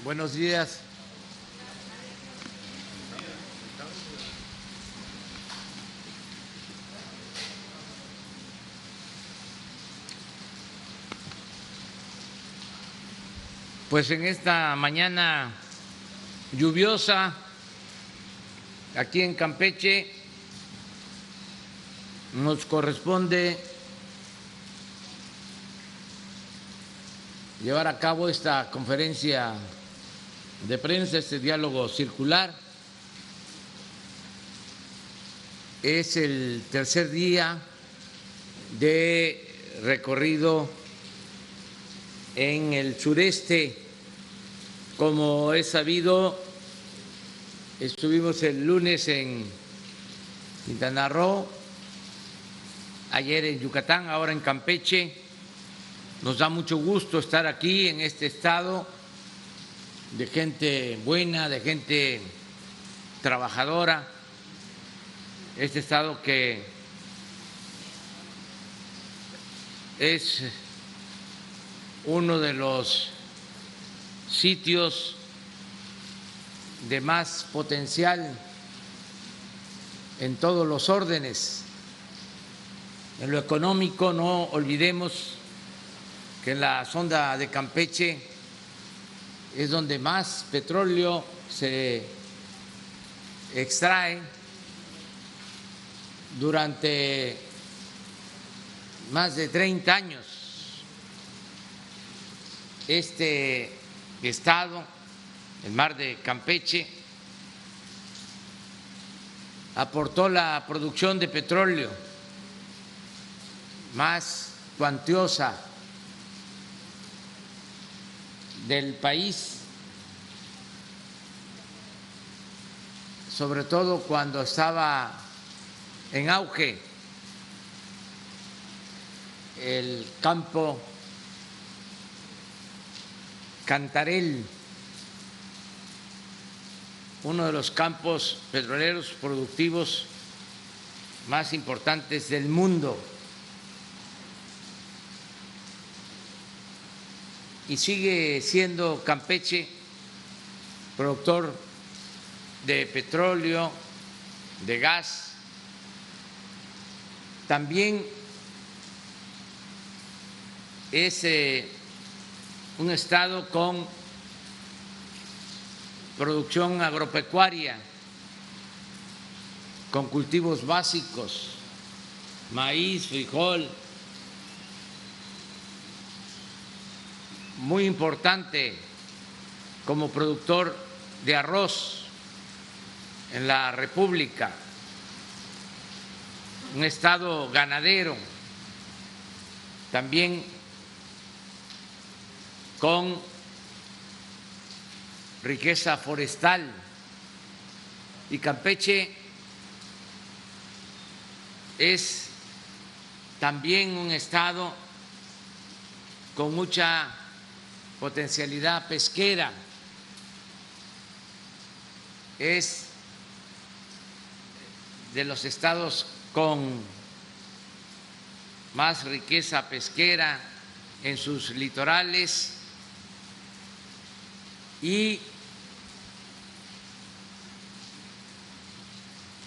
Buenos días. Pues en esta mañana lluviosa aquí en Campeche nos corresponde llevar a cabo esta conferencia de prensa, este diálogo circular. Es el tercer día de recorrido en el sureste. Como es sabido, estuvimos el lunes en Quintana Roo, ayer en Yucatán, ahora en Campeche. Nos da mucho gusto estar aquí en este estado de gente buena, de gente trabajadora, este estado que es uno de los sitios de más potencial en todos los órdenes. En lo económico, no olvidemos que en la sonda de Campeche es donde más petróleo se extrae. Durante más de 30 años este estado, el mar de Campeche, aportó la producción de petróleo más cuantiosa del país, sobre todo cuando estaba en auge el campo Cantarell, uno de los campos petroleros productivos más importantes del mundo. Y sigue siendo Campeche productor de petróleo, de gas. También es un estado con producción agropecuaria, con cultivos básicos, maíz, frijol, muy importante como productor de arroz en la República, un estado ganadero, también con riqueza forestal. Y Campeche es también un estado con mucha potencialidad pesquera, es de los estados con más riqueza pesquera en sus litorales y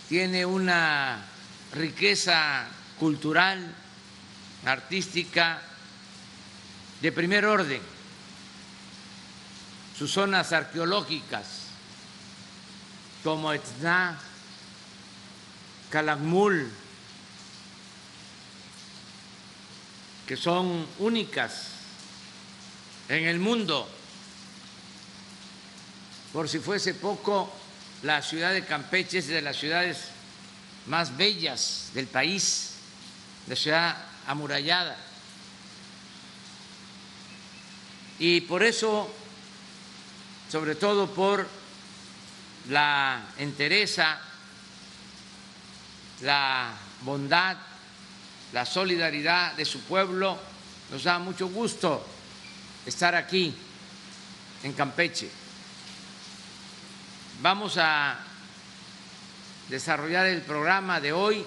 tiene una riqueza cultural, artística de primer orden. Sus zonas arqueológicas como Etzna, Calakmul, que son únicas en el mundo. Por si fuese poco, la ciudad de Campeche es de las ciudades más bellas del país, la ciudad amurallada. Y por eso, sobre todo por la entereza, la bondad, la solidaridad de su pueblo, nos da mucho gusto estar aquí en Campeche. Vamos a desarrollar el programa de hoy.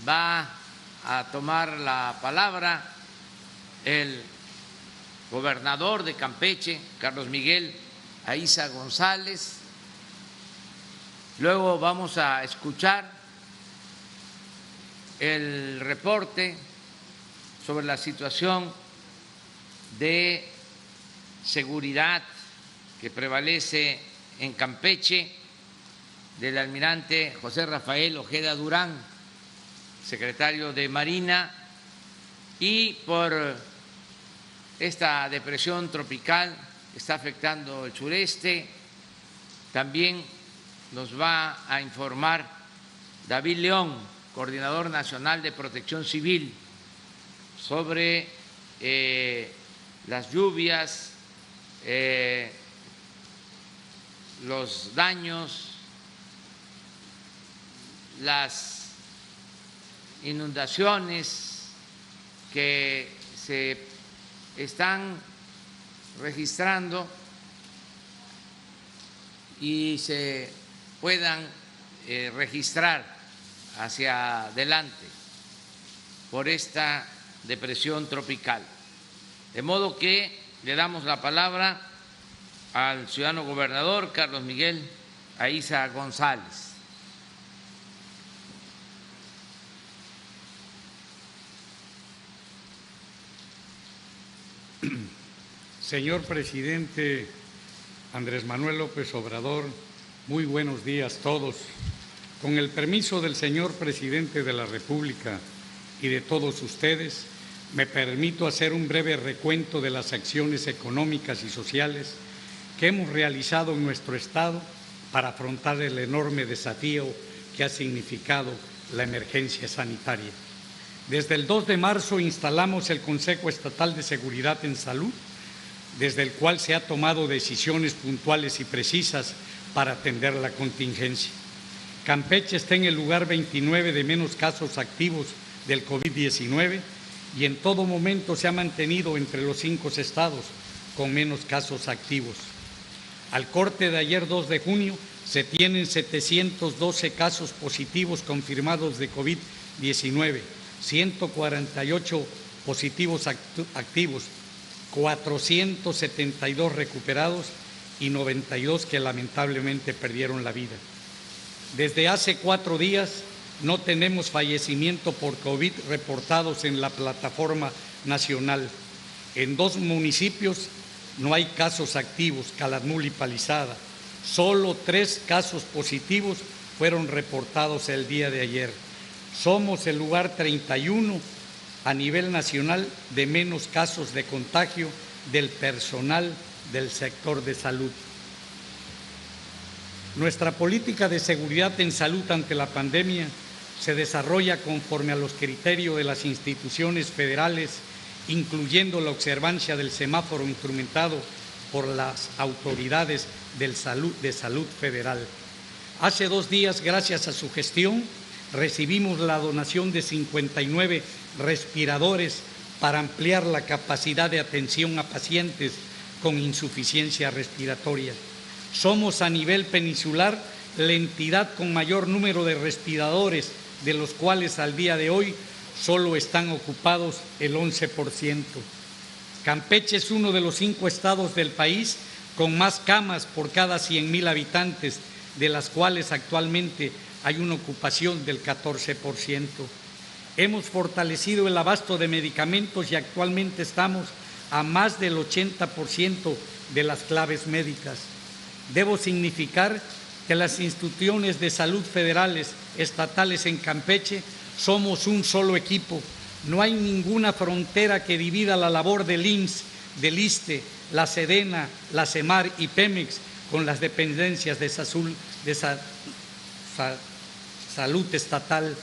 Va a tomar la palabra el gobernador de Campeche, Carlos Miguel Aiza González. Luego vamos a escuchar el reporte sobre la situación de seguridad que prevalece en Campeche del almirante José Rafael Ojeda Durán, secretario de Marina, y por esta depresión tropical que está afectando el sureste. También nos va a informar David León, coordinador nacional de Protección Civil, sobre las lluvias, los daños, las inundaciones que se están registrando y se puedan registrar hacia adelante por esta depresión tropical. De modo que le damos la palabra al ciudadano gobernador Carlos Miguel Aiza González. Señor presidente Andrés Manuel López Obrador, muy buenos días todos. Con el permiso del señor presidente de la República y de todos ustedes, me permito hacer un breve recuento de las acciones económicas y sociales que hemos realizado en nuestro Estado para afrontar el enorme desafío que ha significado la emergencia sanitaria. Desde el 2 de marzo instalamos el Consejo Estatal de Seguridad en Salud, desde el cual se han tomado decisiones puntuales y precisas para atender la contingencia. Campeche está en el lugar 29 de menos casos activos del COVID-19 y en todo momento se ha mantenido entre los 5 estados con menos casos activos. Al corte de ayer 2 de junio se tienen 712 casos positivos confirmados de COVID-19, 148 positivos activos, 472 recuperados y 92 que lamentablemente perdieron la vida. Desde hace 4 días no tenemos fallecimiento por COVID reportados en la plataforma nacional. En 2 municipios no hay casos activos, Calakmul y Palizada. Solo 3 casos positivos fueron reportados el día de ayer. Somos el lugar 31 a nivel nacional de menos casos de contagio del personal del sector de salud. Nuestra política de seguridad en salud ante la pandemia se desarrolla conforme a los criterios de las instituciones federales, incluyendo la observancia del semáforo instrumentado por las autoridades de salud federal. Hace 2 días, gracias a su gestión, recibimos la donación de 59 respiradores para ampliar la capacidad de atención a pacientes con insuficiencia respiratoria. Somos a nivel peninsular la entidad con mayor número de respiradores, de los cuales al día de hoy solo están ocupados el 11%. Campeche es uno de los 5 estados del país con más camas por cada 100,000 habitantes, de las cuales actualmente hay una ocupación del 14%. Hemos fortalecido el abasto de medicamentos y actualmente estamos a más del 80% de las claves médicas. Debo significar que las instituciones de salud federales, estatales en Campeche, somos un solo equipo. No hay ninguna frontera que divida la labor del IMSS, del ISSSTE, la SEDENA, la CEMAR y Pemex con las dependencias de salud estatal,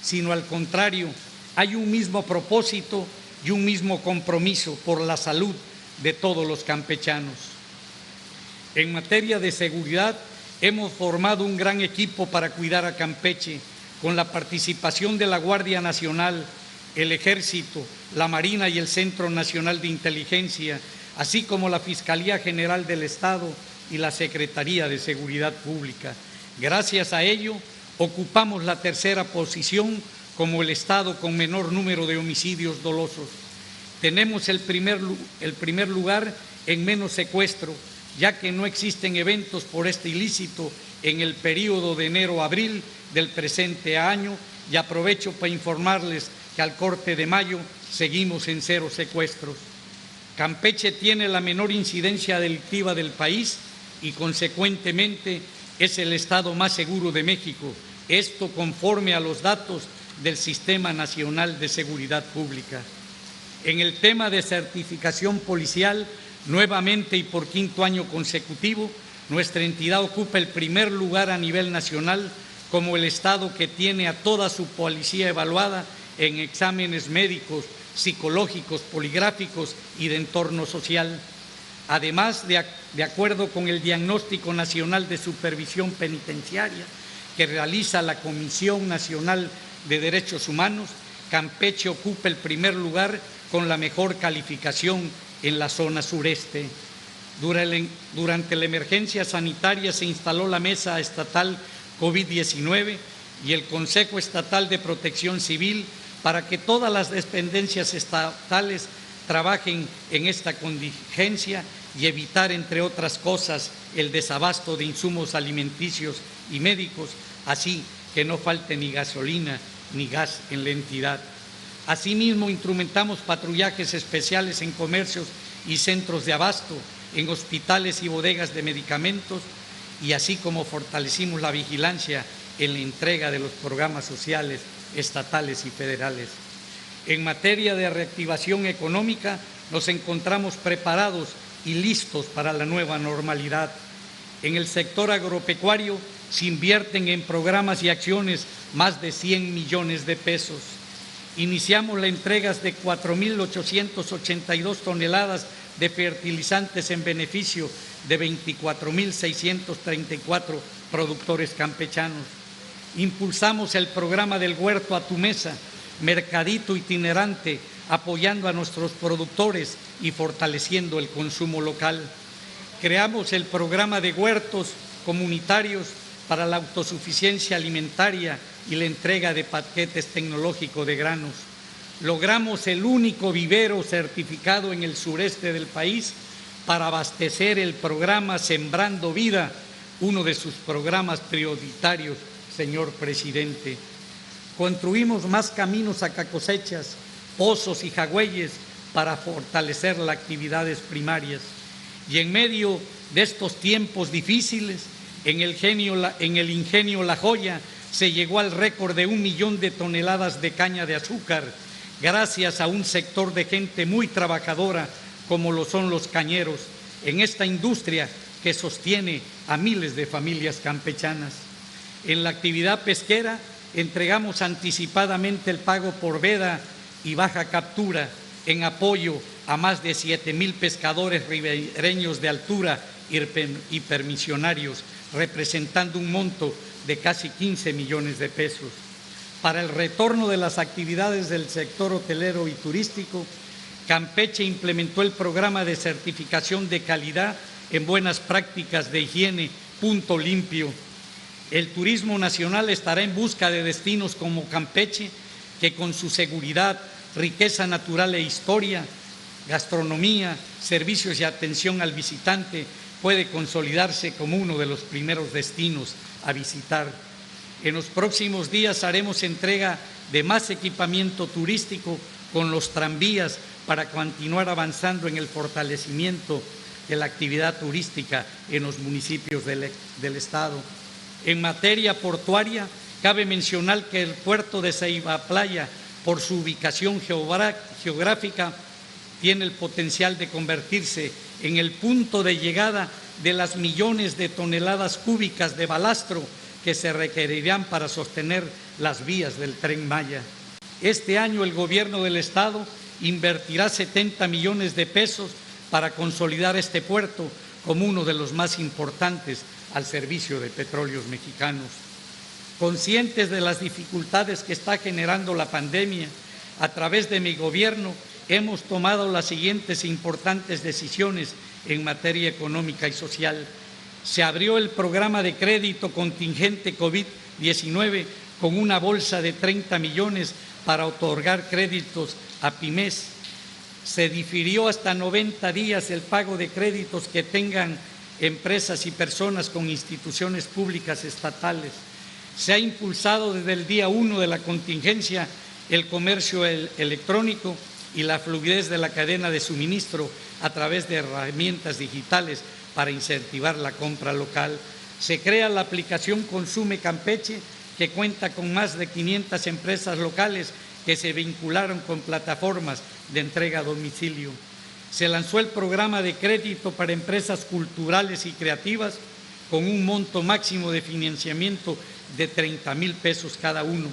sino al contrario, hay un mismo propósito y un mismo compromiso por la salud de todos los campechanos. En materia de seguridad, hemos formado un gran equipo para cuidar a Campeche, con la participación de la Guardia Nacional, el Ejército, la Marina y el Centro Nacional de Inteligencia, así como la Fiscalía General del Estado y la Secretaría de Seguridad Pública. Gracias a ello, ocupamos la 3ª posición como el estado con menor número de homicidios dolosos. Tenemos el primer lugar en menos secuestro, ya que no existen eventos por este ilícito en el período de enero a abril del presente año, y aprovecho para informarles que al corte de mayo seguimos en 0 secuestros. Campeche tiene la menor incidencia delictiva del país y, consecuentemente, es el estado más seguro de México, esto conforme a los datos del Sistema Nacional de Seguridad Pública. En el tema de certificación policial, nuevamente y por 5º año consecutivo, nuestra entidad ocupa el primer lugar a nivel nacional como el estado que tiene a toda su policía evaluada en exámenes médicos, psicológicos, poligráficos y de entorno social. Además, de acuerdo con el Diagnóstico Nacional de Supervisión Penitenciaria que realiza la Comisión Nacional de Derechos Humanos, Campeche ocupa el primer lugar con la mejor calificación en la zona sureste. Durante la emergencia sanitaria se instaló la Mesa Estatal COVID-19 y el Consejo Estatal de Protección Civil para que todas las dependencias estatales trabajen en esta contingencia y evitar, entre otras cosas, el desabasto de insumos alimenticios y médicos, así que no falte ni gasolina ni gas en la entidad. Asimismo, instrumentamos patrullajes especiales en comercios y centros de abasto, en hospitales y bodegas de medicamentos, y así como fortalecimos la vigilancia en la entrega de los programas sociales estatales y federales. En materia de reactivación económica, nos encontramos preparados y listos para la nueva normalidad. En el sector agropecuario se invierten en programas y acciones más de 100 millones de pesos. Iniciamos la entrega de 4.882 toneladas de fertilizantes en beneficio de 24.634 productores campechanos. Impulsamos el programa del Huerto a tu Mesa, mercadito itinerante, apoyando a nuestros productores y fortaleciendo el consumo local. Creamos el programa de huertos comunitarios para la autosuficiencia alimentaria y la entrega de paquetes tecnológicos de granos. Logramos el único vivero certificado en el sureste del país para abastecer el programa Sembrando Vida, uno de sus programas prioritarios, señor presidente. Construimos más caminos a cosechas, pozos y jagüeyes para fortalecer las actividades primarias. Y en medio de estos tiempos difíciles, en el ingenio La Joya se llegó al récord de 1 millón de toneladas de caña de azúcar, gracias a un sector de gente muy trabajadora como lo son los cañeros, en esta industria que sostiene a miles de familias campechanas. En la actividad pesquera entregamos anticipadamente el pago por veda y baja captura en apoyo a más de 7,000 pescadores ribereños de altura y permisionarios, representando un monto de casi 15 millones de pesos. Para el retorno de las actividades del sector hotelero y turístico, Campeche implementó el programa de certificación de calidad en buenas prácticas de higiene Punto Limpio. El turismo nacional estará en busca de destinos como Campeche, que con su seguridad, riqueza natural e historia, gastronomía, servicios y atención al visitante, puede consolidarse como uno de los primeros destinos a visitar. En los próximos días haremos entrega de más equipamiento turístico con los tranvías para continuar avanzando en el fortalecimiento de la actividad turística en los municipios del Estado. En materia portuaria, cabe mencionar que el puerto de Ceiba Playa, por su ubicación geográfica, tiene el potencial de convertirse en el punto de llegada de las millones de toneladas cúbicas de balastro que se requerirán para sostener las vías del Tren Maya. Este año el Gobierno del Estado invertirá 70 millones de pesos para consolidar este puerto como uno de los más importantes al servicio de Petróleos Mexicanos. Conscientes de las dificultades que está generando la pandemia, a través de mi gobierno hemos tomado las siguientes importantes decisiones en materia económica y social. Se abrió el programa de crédito contingente COVID-19 con una bolsa de 30 millones para otorgar créditos a pymes. se difirió hasta 90 días el pago de créditos que tengan empresas y personas con instituciones públicas estatales. Se ha impulsado desde el día 1 de la contingencia el comercio electrónico y la fluidez de la cadena de suministro a través de herramientas digitales para incentivar la compra local. Se crea la aplicación Consume Campeche, que cuenta con más de 500 empresas locales que se vincularon con plataformas de entrega a domicilio. Se lanzó el programa de crédito para empresas culturales y creativas con un monto máximo de financiamiento de 30,000 pesos cada uno.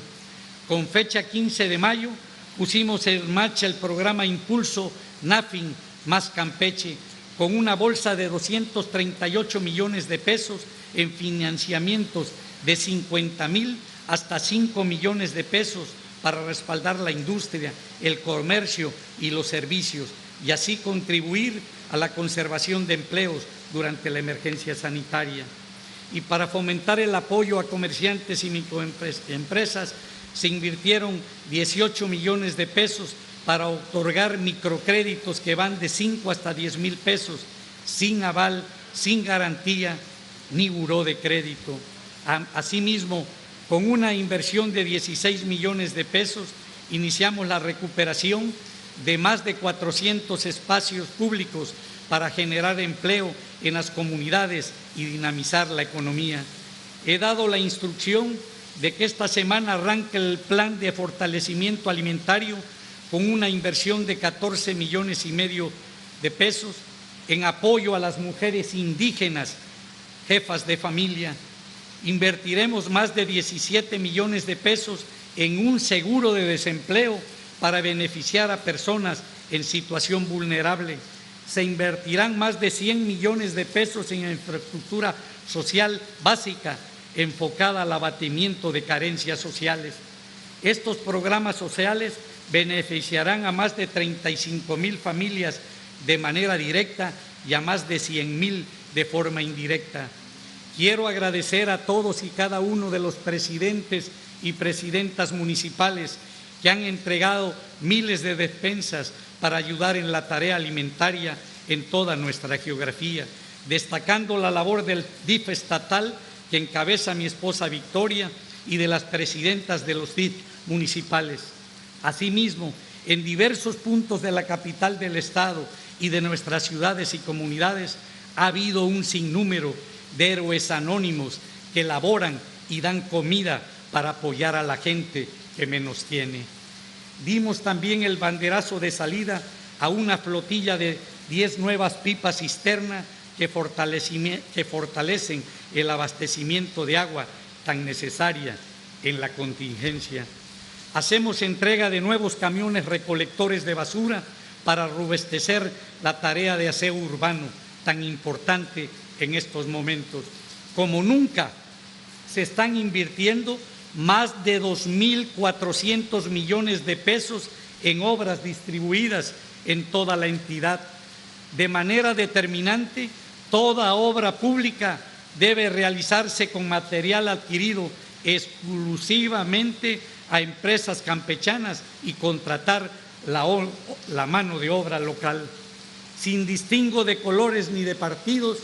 Con fecha 15 de mayo pusimos en marcha el programa Impulso NAFIN más Campeche, con una bolsa de 238 millones de pesos en financiamientos de 50,000 hasta 5 millones de pesos para respaldar la industria, el comercio y los servicios, y así contribuir a la conservación de empleos durante la emergencia sanitaria. Y para fomentar el apoyo a comerciantes y microempresas, se invirtieron 18 millones de pesos para otorgar microcréditos que van de 5 hasta 10,000 pesos, sin aval, sin garantía ni buró de crédito. Asimismo, con una inversión de 16 millones de pesos, iniciamos la recuperación de más de 400 espacios públicos para generar empleo en las comunidades y dinamizar la economía. He dado la instrucción de que esta semana arranque el plan de fortalecimiento alimentario con una inversión de 14,5 millones de pesos en apoyo a las mujeres indígenas, jefas de familia. Invertiremos más de 17 millones de pesos en un seguro de desempleo para beneficiar a personas en situación vulnerable. Se invertirán más de 100 millones de pesos en infraestructura social básica enfocada al abatimiento de carencias sociales. Estos programas sociales beneficiarán a más de 35,000 familias de manera directa y a más de 100,000 de forma indirecta. Quiero agradecer a todos y cada uno de los presidentes y presidentas municipales que han entregado miles de despensas para ayudar en la tarea alimentaria en toda nuestra geografía, destacando la labor del DIF estatal que encabeza mi esposa Victoria y de las presidentas de los DIF municipales. Asimismo, en diversos puntos de la capital del Estado y de nuestras ciudades y comunidades ha habido un sinnúmero de héroes anónimos que laboran y dan comida para apoyar a la gente que menos tiene. Dimos también el banderazo de salida a una flotilla de 10 nuevas pipas cisterna que fortalecen el abastecimiento de agua tan necesaria en la contingencia. Hacemos entrega de nuevos camiones recolectores de basura para robustecer la tarea de aseo urbano tan importante en estos momentos. Como nunca se están invirtiendo más de 2.400 millones de pesos en obras distribuidas en toda la entidad. De manera determinante, toda obra pública debe realizarse con material adquirido exclusivamente a empresas campechanas y contratar la mano de obra local. Sin distingo de colores ni de partidos,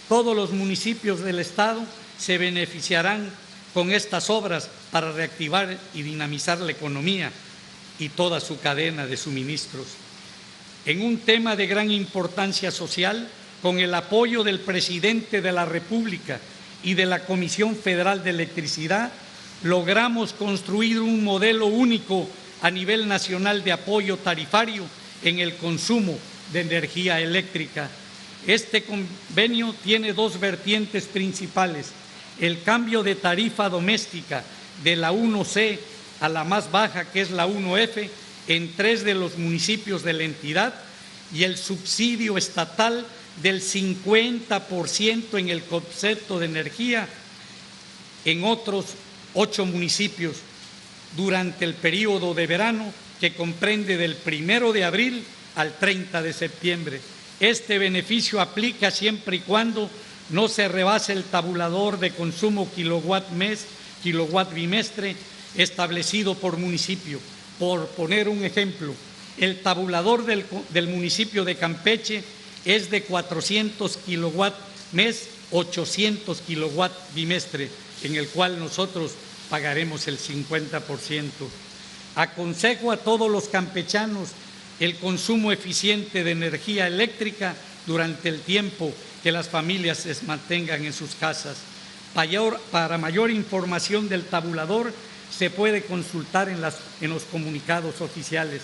todos los municipios del Estado se beneficiarán con estas obras para reactivar y dinamizar la economía y toda su cadena de suministros. En un tema de gran importancia social, con el apoyo del Presidente de la República y de la Comisión Federal de Electricidad, logramos construir un modelo único a nivel nacional de apoyo tarifario en el consumo de energía eléctrica. Este convenio tiene dos vertientes principales: el cambio de tarifa doméstica de la 1C a la más baja, que es la 1F, en 3 de los municipios de la entidad, y el subsidio estatal del 50% en el concepto de energía en otros 8 municipios durante el periodo de verano, que comprende del 1 de abril al 30 de septiembre. Este beneficio aplica siempre y cuando no se rebase el tabulador de consumo kilowatt bimestre establecido por municipio. Por poner un ejemplo, El tabulador del municipio de Campeche es de 400 kilowatt mes, 800 kilowatt bimestre, en el cual nosotros pagaremos el 50%. Aconsejo a todos los campechanos el consumo eficiente de energía eléctrica durante el tiempo que las familias se mantengan en sus casas. Para mayor información del tabulador se puede consultar en los comunicados oficiales.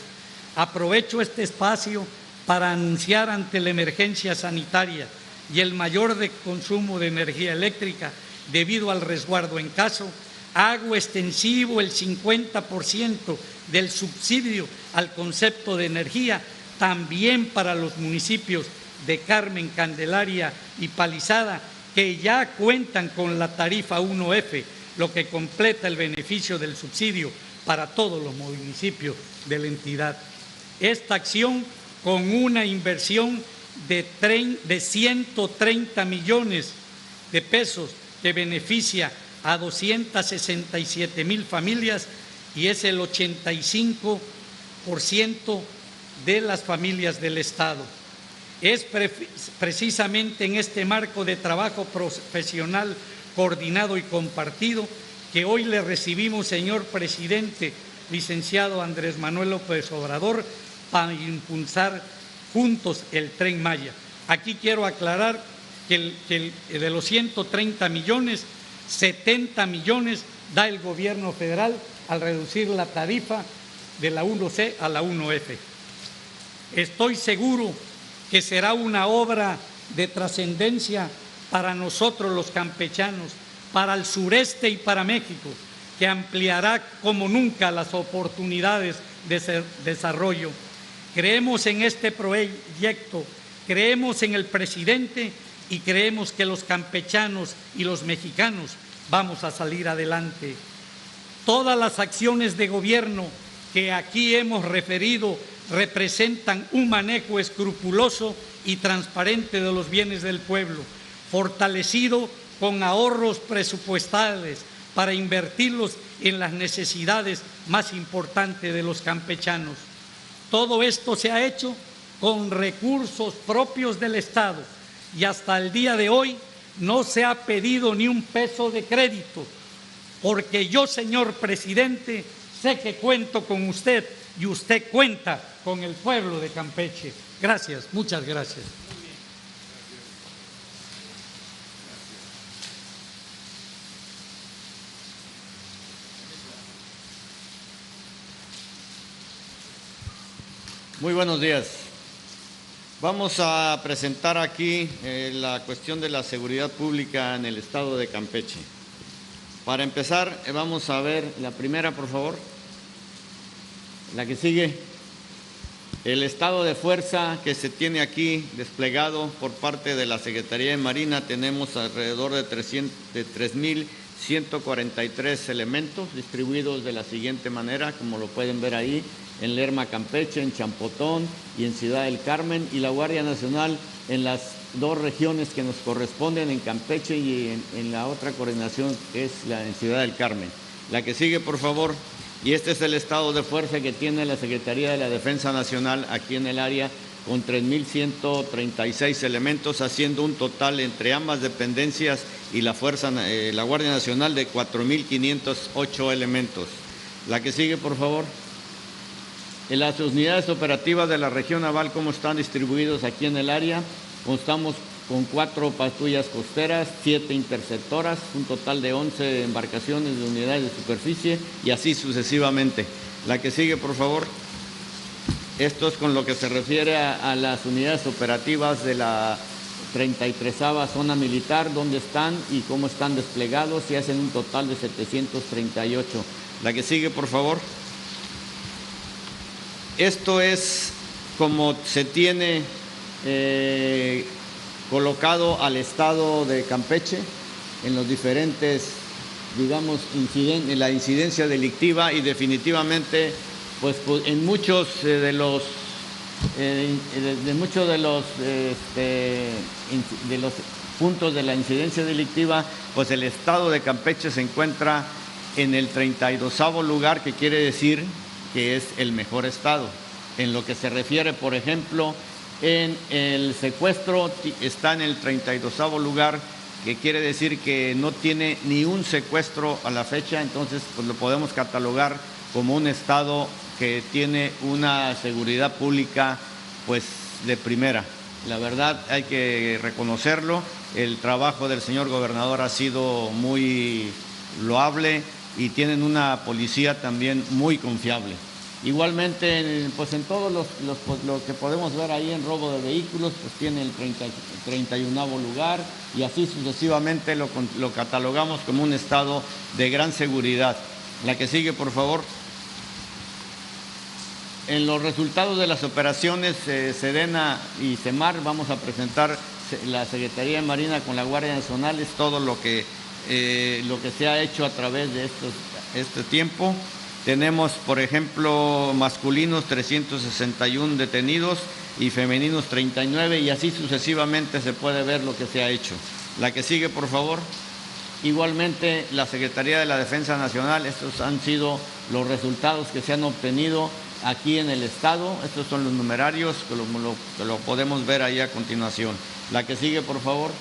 Aprovecho este espacio para anunciar ante la emergencia sanitaria y el mayor consumo de energía eléctrica debido al resguardo en casa, hago extensivo el 50% del subsidio al concepto de energía también para los municipios de Carmen, Candelaria y Palizada, que ya cuentan con la tarifa 1F, lo que completa el beneficio del subsidio para todos los municipios de la entidad. Esta acción, con una inversión de 130 millones de pesos que beneficia a 267,000 familias y es el 85% de las familias del Estado. Es precisamente en este marco de trabajo profesional coordinado y compartido que hoy le recibimos, señor presidente, licenciado Andrés Manuel López Obrador, para impulsar juntos el Tren Maya. Aquí quiero aclarar que de los 130 millones, 70 millones da el gobierno federal al reducir la tarifa de la 1C a la 1F. Estoy seguro que será una obra de trascendencia para nosotros los campechanos, para el sureste y para México, que ampliará como nunca las oportunidades de desarrollo. Creemos en este proyecto, creemos en el presidente y creemos que los campechanos y los mexicanos vamos a salir adelante. Todas las acciones de gobierno que aquí hemos referido representan un manejo escrupuloso y transparente de los bienes del pueblo, fortalecido con ahorros presupuestales para invertirlos en las necesidades más importantes de los campechanos. Todo esto se ha hecho con recursos propios del Estado y hasta el día de hoy no se ha pedido ni un peso de crédito, porque yo, señor presidente, sé que cuento con usted y usted cuenta con el pueblo de Campeche. Gracias, muchas gracias. Muy buenos días. Vamos a presentar aquí la cuestión de la seguridad pública en el estado de Campeche. Para empezar, vamos a ver la primera, por favor. La que sigue. El estado de fuerza que se tiene aquí desplegado por parte de la Secretaría de Marina, tenemos alrededor de 3.143 elementos distribuidos de la siguiente manera, como lo pueden ver ahí, en Lerma, Campeche, en Champotón y en Ciudad del Carmen, y la Guardia Nacional en las dos regiones que nos corresponden, en Campeche y en la otra coordinación que es la en Ciudad del Carmen. La que sigue, por favor. Y este es el estado de fuerza que tiene la Secretaría de la Defensa Nacional aquí en el área, con 3.136 elementos, haciendo un total entre ambas dependencias y la Guardia Nacional de 4.508 elementos. La que sigue, por favor. En las unidades operativas de la región naval, ¿cómo están distribuidos aquí en el área? Constamos con 4 patrullas costeras, 7 interceptoras, un total de 11 embarcaciones de unidades de superficie y así sucesivamente. La que sigue, por favor. Esto es con lo que se refiere a las unidades operativas de la 33ª zona militar, dónde están y cómo están desplegados, y hacen un total de 738. La que sigue, por favor. Esto es como se tiene colocado al estado de Campeche en los diferentes, digamos, en la incidencia delictiva, y definitivamente, pues en muchos de los puntos de la incidencia delictiva, pues el estado de Campeche se encuentra en el 32º lugar, que quiere decir que es el mejor estado. En lo que se refiere, por ejemplo, en el secuestro está en el 32º lugar, que quiere decir que no tiene ni un secuestro a la fecha, entonces pues lo podemos catalogar como un estado que tiene una seguridad pública pues de primera. La verdad hay que reconocerlo, el trabajo del señor gobernador ha sido muy loable y tienen una policía también muy confiable. Igualmente, pues en todos lo que podemos ver ahí en robo de vehículos, pues tiene el 31º lugar y así sucesivamente lo catalogamos como un estado de gran seguridad. La que sigue, por favor. En los resultados de las operaciones Sedena y Semar vamos a presentar la Secretaría de Marina con la Guardia Nacional, es todo lo que se ha hecho a través de este tiempo. Tenemos, por ejemplo, masculinos 361 detenidos y femeninos 39 y así sucesivamente se puede ver lo que se ha hecho. La que sigue, por favor. Igualmente, la Secretaría de la Defensa Nacional, estos han sido los resultados que se han obtenido aquí en el Estado. Estos son los numerarios que lo podemos ver ahí a continuación. La que sigue, por favor.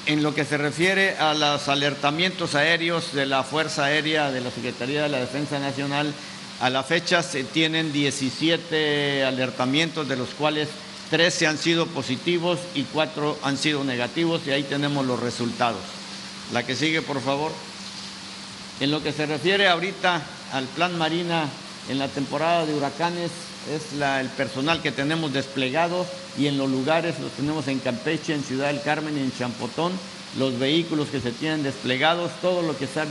En lo que se refiere a los alertamientos aéreos de la Fuerza Aérea de la Secretaría de la Defensa Nacional, a la fecha se tienen 17 alertamientos, de los cuales 13 han sido positivos y 4 han sido negativos, y ahí tenemos los resultados. La que sigue, por favor. En lo que se refiere ahorita al Plan Marina en la temporada de huracanes, es el personal que tenemos desplegado y en los lugares los tenemos en Campeche, en Ciudad del Carmen y en Champotón, los vehículos que se tienen desplegados, todo lo que está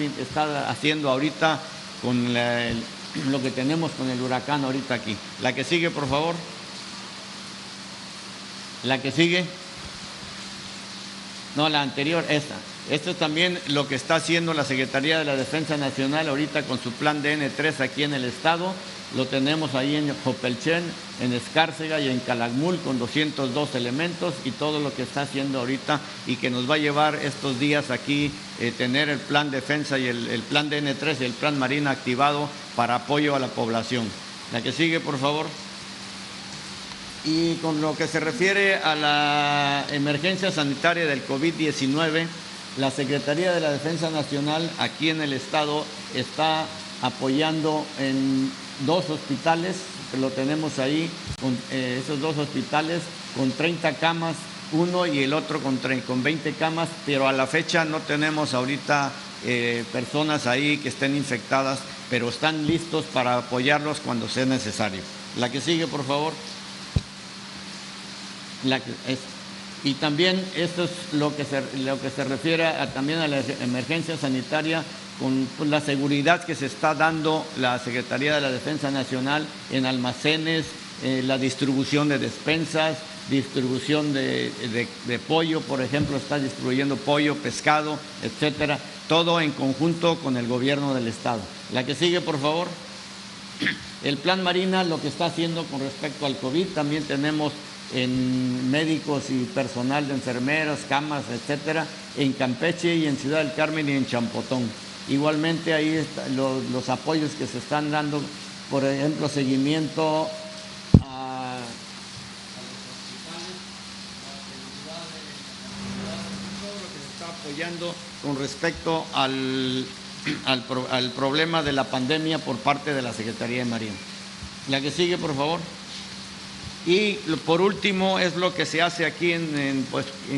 haciendo ahorita con lo que tenemos con el huracán ahorita aquí. La que sigue, por favor. La que sigue. No, la anterior, esta. Esto es también lo que está haciendo la Secretaría de la Defensa Nacional ahorita con su plan DN3 aquí en el Estado. Lo tenemos ahí en Jopelchen, en Escárcega y en Calakmul con 202 elementos y todo lo que está haciendo ahorita y que nos va a llevar estos días aquí tener el plan defensa y el plan DN3 y el plan Marina activado para apoyo a la población. La que sigue, por favor. Y con lo que se refiere a la emergencia sanitaria del COVID-19, la Secretaría de la Defensa Nacional aquí en el Estado está apoyando en 2 hospitales, que lo tenemos ahí, con esos 2 hospitales con 30 camas, uno y el otro con 20 camas, pero a la fecha no tenemos ahorita personas ahí que estén infectadas, pero están listos para apoyarlos cuando sea necesario. La que sigue, por favor. Y también esto es lo que se refiere también a la emergencia sanitaria con la seguridad que se está dando la Secretaría de la Defensa Nacional en almacenes, la distribución de despensas, distribución de pollo, por ejemplo, está distribuyendo pollo, pescado, etcétera, todo en conjunto con el gobierno del Estado. La que sigue, por favor. El Plan Marina, lo que está haciendo con respecto al COVID, también tenemos en médicos y personal de enfermeras, camas, etcétera, en Campeche y en Ciudad del Carmen y en Champotón. Igualmente ahí están los apoyos que se están dando, por ejemplo, seguimiento a todo lo que se está apoyando con respecto al problema de la pandemia por parte de la Secretaría de Marina. La que sigue, por favor. Y por último es lo que se hace aquí en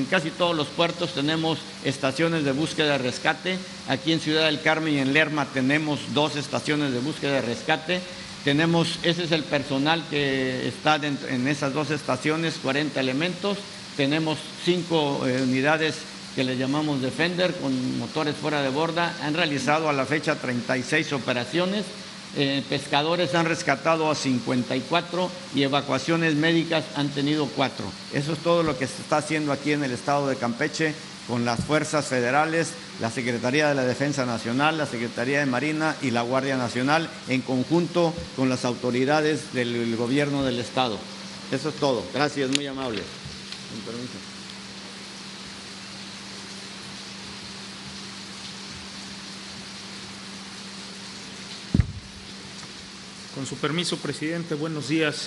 casi todos los puertos. Tenemos estaciones de búsqueda y rescate. Aquí en Ciudad del Carmen y en Lerma tenemos 2 estaciones de búsqueda y rescate. Ese es el personal que está en esas 2 estaciones, 40 elementos. Tenemos 5 unidades que le llamamos Defender con motores fuera de borda. Han realizado a la fecha 36 operaciones. Pescadores han rescatado a 54 y evacuaciones médicas han tenido 4. Eso es todo lo que se está haciendo aquí en el estado de Campeche con las fuerzas federales, la Secretaría de la Defensa Nacional, la Secretaría de Marina y la Guardia Nacional en conjunto con las autoridades del gobierno del estado. Eso es todo. Gracias, muy amable. Con permiso. Con su permiso, presidente, buenos días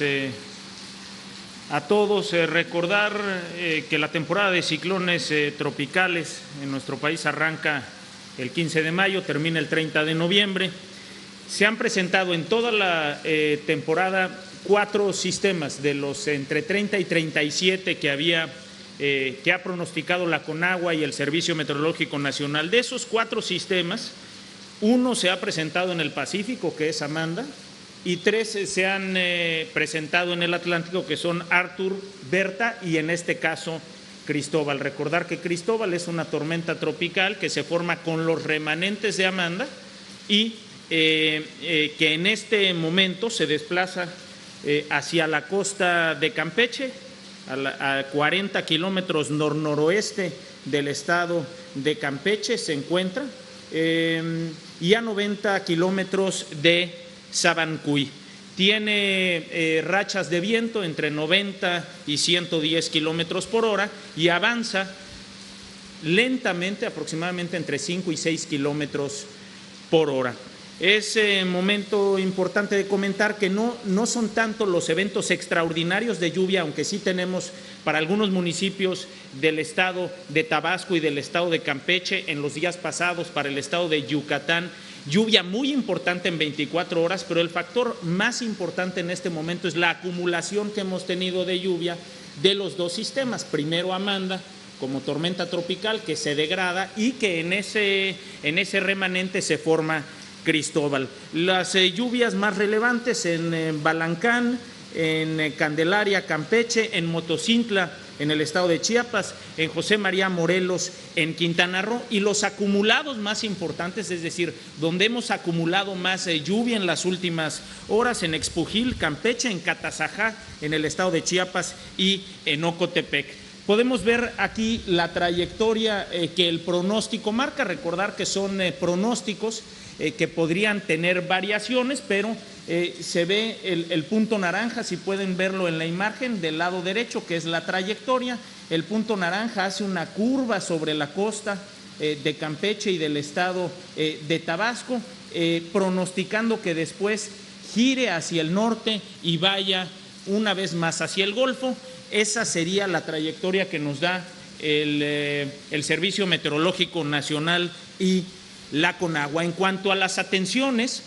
a todos. Recordar que la temporada de ciclones tropicales en nuestro país arranca el 15 de mayo, termina el 30 de noviembre. Se han presentado en toda la temporada 4 sistemas de los entre 30 y 37 que ha pronosticado la CONAGUA y el Servicio Meteorológico Nacional. De esos 4 sistemas, 1 se ha presentado en el Pacífico, que es Amanda, y 3 se han presentado en el Atlántico, que son Arthur, Berta y en este caso Cristóbal. Recordar que Cristóbal es una tormenta tropical que se forma con los remanentes de Amanda y que en este momento se desplaza hacia la costa de Campeche, a 40 kilómetros noroeste del estado de Campeche se encuentra, y a 90 kilómetros de Sabancuy. Tiene rachas de viento entre 90 y 110 kilómetros por hora y avanza lentamente, aproximadamente entre 5 y 6 kilómetros por hora. Es momento importante de comentar que no son tanto los eventos extraordinarios de lluvia, aunque sí tenemos para algunos municipios del estado de Tabasco y del estado de Campeche en los días pasados, para el estado de Yucatán, lluvia muy importante en 24 horas, pero el factor más importante en este momento es la acumulación que hemos tenido de lluvia de los 2 sistemas. Primero Amanda como tormenta tropical que se degrada y que en ese remanente se forma Cristóbal. Las lluvias más relevantes en Balancán, en Candelaria, Campeche, en Motocintla, en el estado de Chiapas, en José María Morelos, en Quintana Roo, y los acumulados más importantes, es decir, donde hemos acumulado más lluvia en las últimas horas, en Expujil, Campeche, en Catazajá, en el estado de Chiapas y en Ocotepec. Podemos ver aquí la trayectoria que el pronóstico marca. Recordar que son pronósticos que podrían tener variaciones, pero se ve el punto naranja, si pueden verlo en la imagen del lado derecho, que es la trayectoria. El punto naranja hace una curva sobre la costa de Campeche y del estado de Tabasco, pronosticando que después gire hacia el norte y vaya una vez más hacia el Golfo. Esa sería la trayectoria que nos da el Servicio Meteorológico Nacional y la CONAGUA. En cuanto a las atenciones,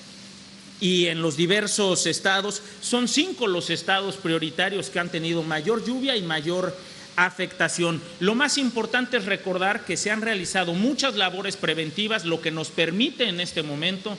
y en los diversos estados, son 5 los estados prioritarios que han tenido mayor lluvia y mayor afectación. Lo más importante es recordar que se han realizado muchas labores preventivas, lo que nos permite en este momento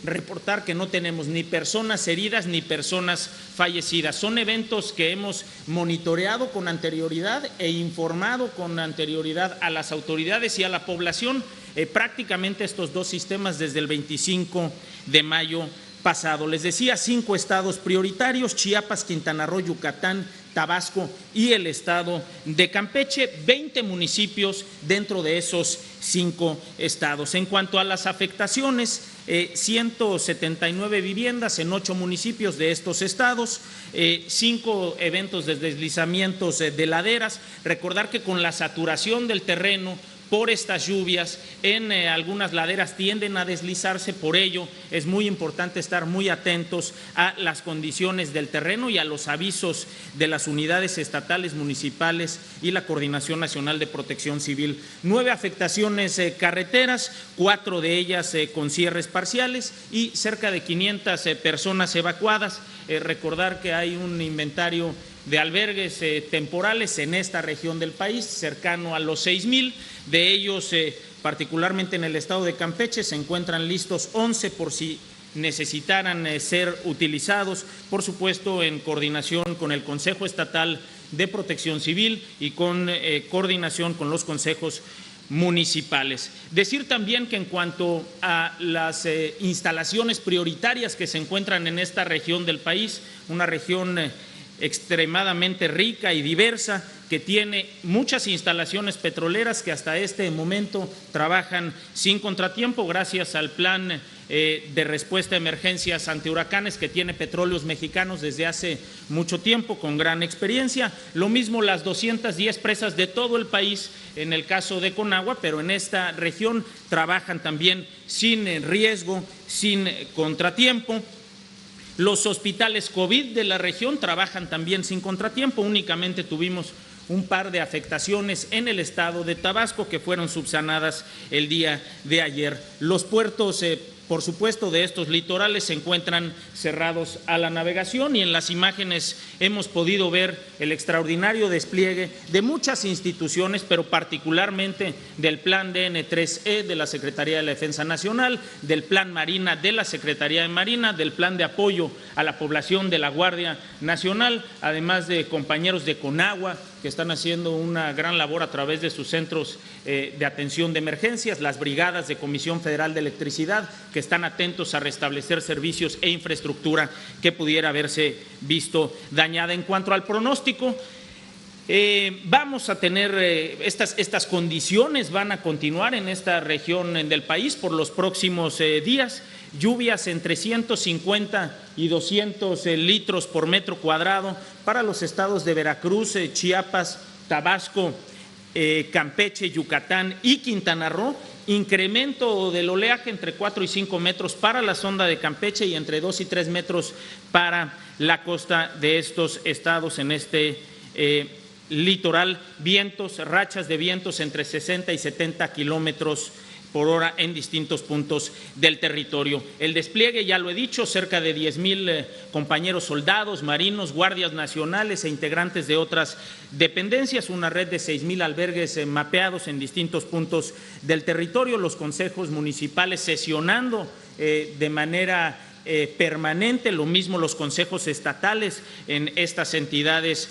reportar que no tenemos ni personas heridas ni personas fallecidas. Son eventos que hemos monitoreado con anterioridad e informado con anterioridad a las autoridades y a la población, prácticamente estos 2 sistemas desde el 25 de mayo pasado. Les decía, 5 estados prioritarios: Chiapas, Quintana Roo, Yucatán, Tabasco y el estado de Campeche, 20 municipios dentro de esos 5 estados. En cuanto a las afectaciones, 179 viviendas en 8 municipios de estos estados, 5 eventos de deslizamientos de laderas. Recordar que con la saturación del terreno por estas lluvias, en algunas laderas tienden a deslizarse, por ello es muy importante estar muy atentos a las condiciones del terreno y a los avisos de las unidades estatales, municipales y la Coordinación Nacional de Protección Civil. 9 afectaciones carreteras, 4 de ellas con cierres parciales y cerca de 500 personas evacuadas. Recordar que hay un inventario de albergues temporales en esta región del país, cercano a los 6,000. De ellos, particularmente en el estado de Campeche, se encuentran listos 11 por si necesitaran ser utilizados, por supuesto en coordinación con el Consejo Estatal de Protección Civil y con coordinación con los consejos municipales. Decir también que en cuanto a las instalaciones prioritarias que se encuentran en esta región del país, una región extremadamente rica y diversa, que tiene muchas instalaciones petroleras que hasta este momento trabajan sin contratiempo gracias al plan de respuesta a emergencias ante huracanes que tiene Petróleos Mexicanos desde hace mucho tiempo, con gran experiencia. Lo mismo las 210 presas de todo el país en el caso de Conagua, pero en esta región trabajan también sin riesgo, sin contratiempo. Los hospitales COVID de la región trabajan también sin contratiempo, únicamente tuvimos un par de afectaciones en el estado de Tabasco que fueron subsanadas el día de ayer. Los puertos, por supuesto, de estos litorales se encuentran cerrados a la navegación y en las imágenes hemos podido ver el extraordinario despliegue de muchas instituciones, pero particularmente del Plan DN3E de la Secretaría de la Defensa Nacional, del Plan Marina de la Secretaría de Marina, del Plan de Apoyo a la Población de la Guardia Nacional, además de compañeros de Conagua, que están haciendo una gran labor a través de sus centros de atención de emergencias, las brigadas de Comisión Federal de Electricidad, que están atentos a restablecer servicios e infraestructura que pudiera haberse visto dañada. En cuanto al pronóstico, vamos a tener estas condiciones, van a continuar en esta región del país por los próximos días. Lluvias entre 150 y 200 litros por metro cuadrado para los estados de Veracruz, Chiapas, Tabasco, Campeche, Yucatán y Quintana Roo. Incremento del oleaje entre 4 y 5 metros para la sonda de Campeche y entre 2 y 3 metros para la costa de estos estados en este litoral. Vientos, rachas de vientos entre 60 y 70 kilómetros por hora en distintos puntos del territorio. El despliegue, ya lo he dicho, cerca de 10,000 compañeros soldados, marinos, guardias nacionales e integrantes de otras dependencias, una red de 6,000 albergues mapeados en distintos puntos del territorio, los consejos municipales sesionando de manera permanente, lo mismo los consejos estatales en estas entidades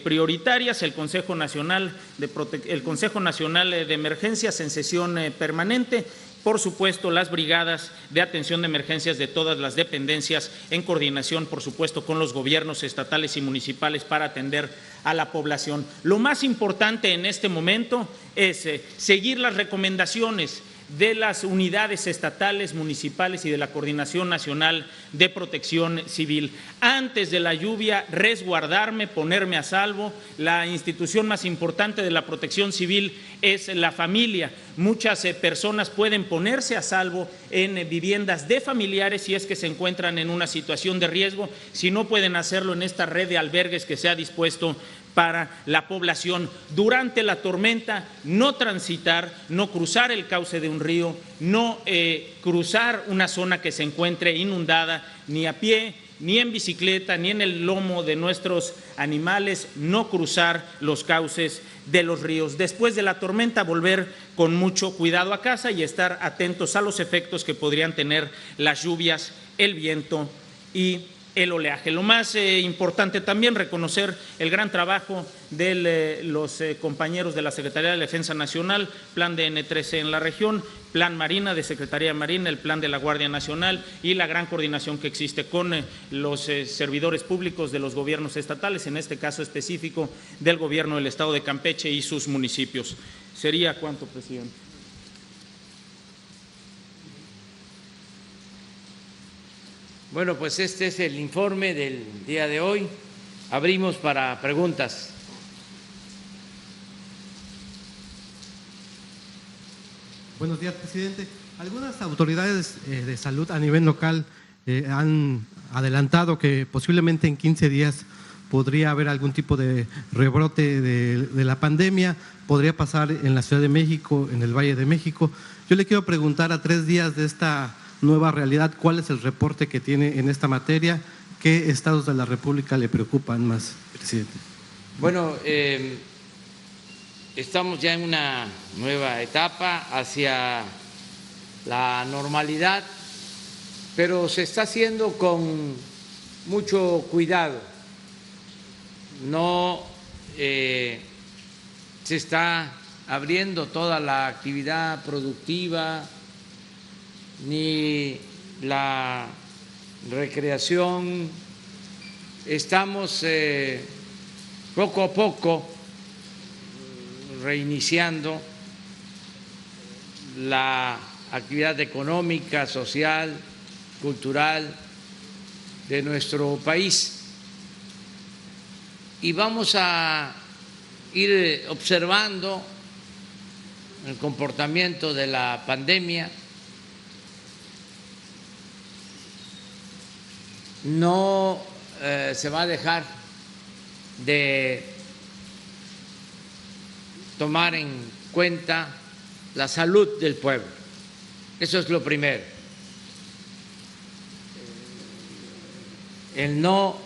prioritarias, el Consejo Nacional de Emergencias en sesión permanente, por supuesto las brigadas de atención de emergencias de todas las dependencias en coordinación, por supuesto, con los gobiernos estatales y municipales para atender a la población. Lo más importante en este momento es seguir las recomendaciones de las unidades estatales, municipales y de la Coordinación Nacional de Protección Civil. Antes de la lluvia, resguardarme, ponerme a salvo. La institución más importante de la protección civil es la familia. Muchas personas pueden ponerse a salvo en viviendas de familiares si es que se encuentran en una situación de riesgo, si no pueden hacerlo en esta red de albergues que se ha dispuesto para la población. Durante la tormenta, no transitar, no cruzar el cauce de un río, no cruzar una zona que se encuentre inundada, ni a pie, ni en bicicleta, ni en el lomo de nuestros animales, no cruzar los cauces de los ríos. Después de la tormenta, volver con mucho cuidado a casa y estar atentos a los efectos que podrían tener las lluvias, el viento y el oleaje. Lo más importante también, reconocer el gran trabajo de los compañeros de la Secretaría de la Defensa Nacional, Plan DN3E en la región, Plan Marina de Secretaría de Marina, el Plan de la Guardia Nacional y la gran coordinación que existe con los servidores públicos de los gobiernos estatales, en este caso específico del gobierno del Estado de Campeche y sus municipios. ¿Sería cuánto, presidente? Bueno, pues este es el informe del día de hoy. Abrimos para preguntas. Buenos días, presidente. Algunas autoridades de salud a nivel local han adelantado que posiblemente en 15 días podría haber algún tipo de rebrote de la pandemia, podría pasar en la Ciudad de México, en el Valle de México. Yo le quiero preguntar, a 3 días de esta nueva realidad, ¿cuál es el reporte que tiene en esta materia? ¿Qué estados de la República le preocupan más, presidente? Bueno, estamos ya en una nueva etapa hacia la normalidad, pero se está haciendo con mucho cuidado. No se está abriendo toda la actividad productiva ni la recreación. Estamos poco a poco reiniciando la actividad económica, social, cultural de nuestro país. Y vamos a ir observando el comportamiento de la pandemia. no se va a dejar de tomar en cuenta la salud del pueblo. Eso es lo primero. El no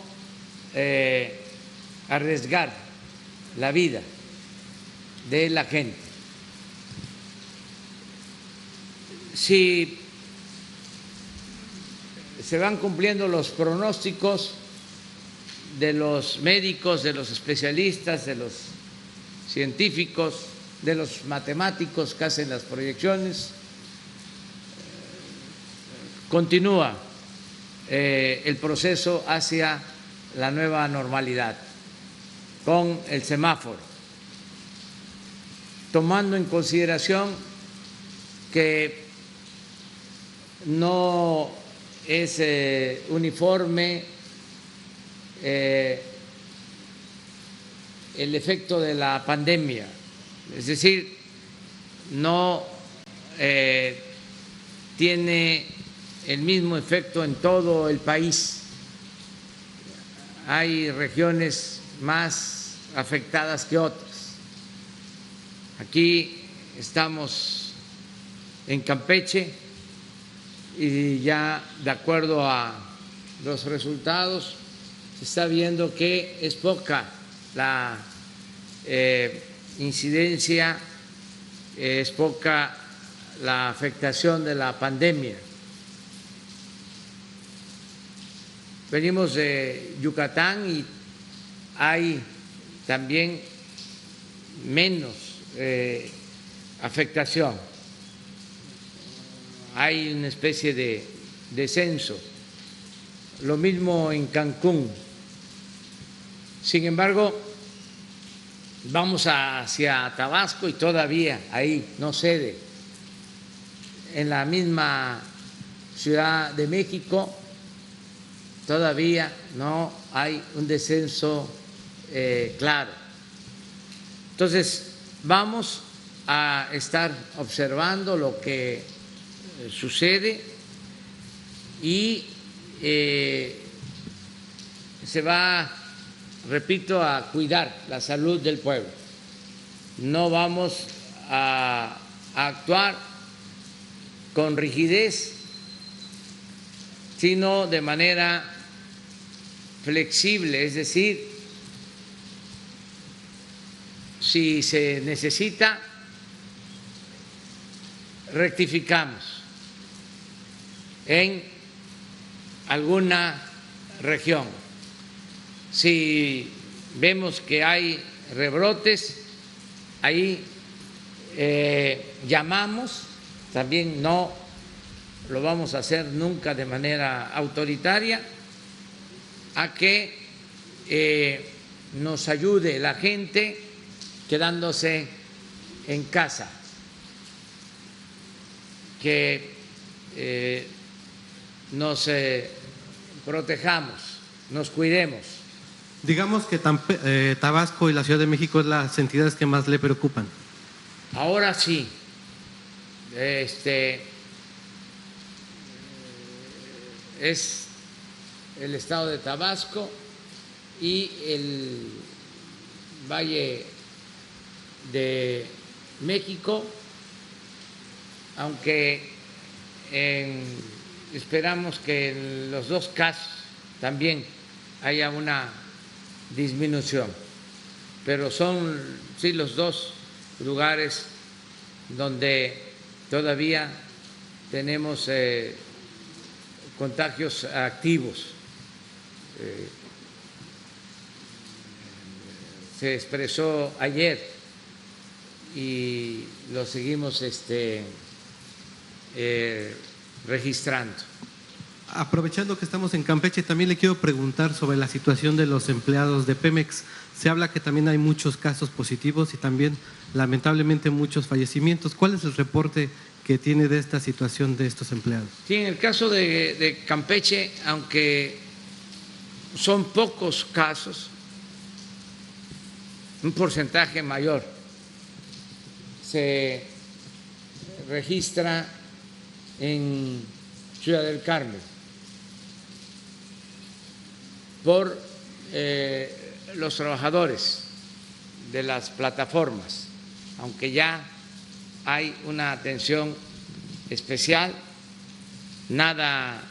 arriesgar la vida de la gente. Si se van cumpliendo los pronósticos de los médicos, de los especialistas, de los científicos, de los matemáticos que hacen las proyecciones, continúa el proceso hacia la nueva normalidad con el semáforo, tomando en consideración que no es uniforme el efecto de la pandemia, es decir, no tiene el mismo efecto en todo el país. Hay regiones más afectadas que otras. Aquí estamos en Campeche y ya de acuerdo a los resultados se está viendo que es poca la incidencia, es poca la afectación de la pandemia. Venimos de Yucatán y hay también menos afectación, hay una especie de descenso, lo mismo en Cancún. Sin embargo, vamos hacia Tabasco y todavía ahí no cede. En la misma Ciudad de México todavía no hay un descenso claro. Entonces, vamos a estar observando lo que sucede y se va, repito, a cuidar la salud del pueblo. No vamos a actuar con rigidez, sino de manera flexible, es decir, si se necesita, rectificamos en alguna región. Si vemos que hay rebrotes, ahí llamamos, también no lo vamos a hacer nunca de manera autoritaria, a que nos ayude la gente quedándose en casa, que nos protejamos, nos cuidemos. Digamos que Tabasco y la Ciudad de México es las entidades que más le preocupan. Ahora sí, es el estado de Tabasco y el Valle de México, aunque esperamos que en los dos casos también haya una disminución, pero son sí los dos lugares donde todavía tenemos contagios activos. Se expresó ayer y lo seguimos registrando. Aprovechando que estamos en Campeche, también le quiero preguntar sobre la situación de los empleados de Pemex. Se habla que también hay muchos casos positivos y también lamentablemente muchos fallecimientos. ¿Cuál es el reporte que tiene de esta situación de estos empleados? Sí, en el caso de Campeche, aunque son pocos casos, un porcentaje mayor se registra en Ciudad del Carmen. por los trabajadores de las plataformas, aunque ya hay una atención especial, nada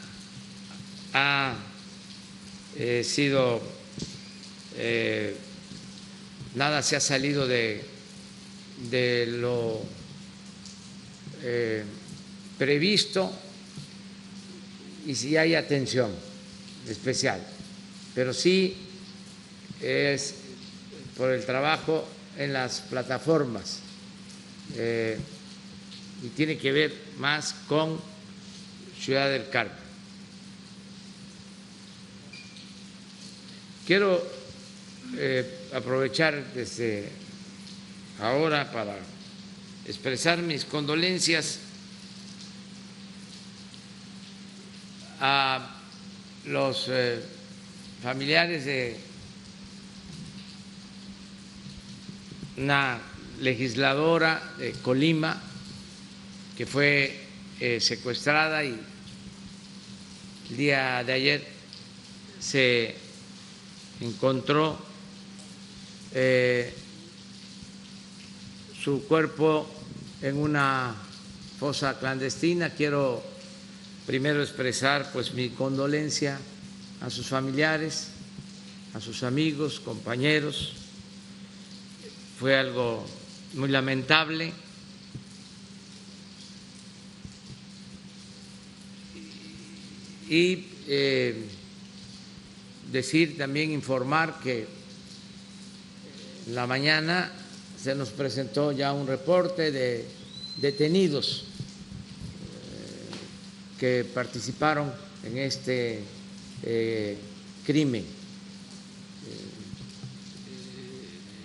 ha nada se ha salido de lo previsto, y sí hay atención especial, pero sí es por el trabajo en las plataformas y tiene que ver más con Ciudad del Carmen. Quiero aprovechar desde ahora para expresar mis condolencias a los familiares de una legisladora de Colima que fue secuestrada y el día de ayer se encontró su cuerpo en una fosa clandestina. Quiero primero expresar pues mi condolencia a sus familiares, a sus amigos, compañeros. Fue algo muy lamentable. Y decir también, informar que en la mañana se nos presentó ya un reporte de detenidos que participaron en este crimen.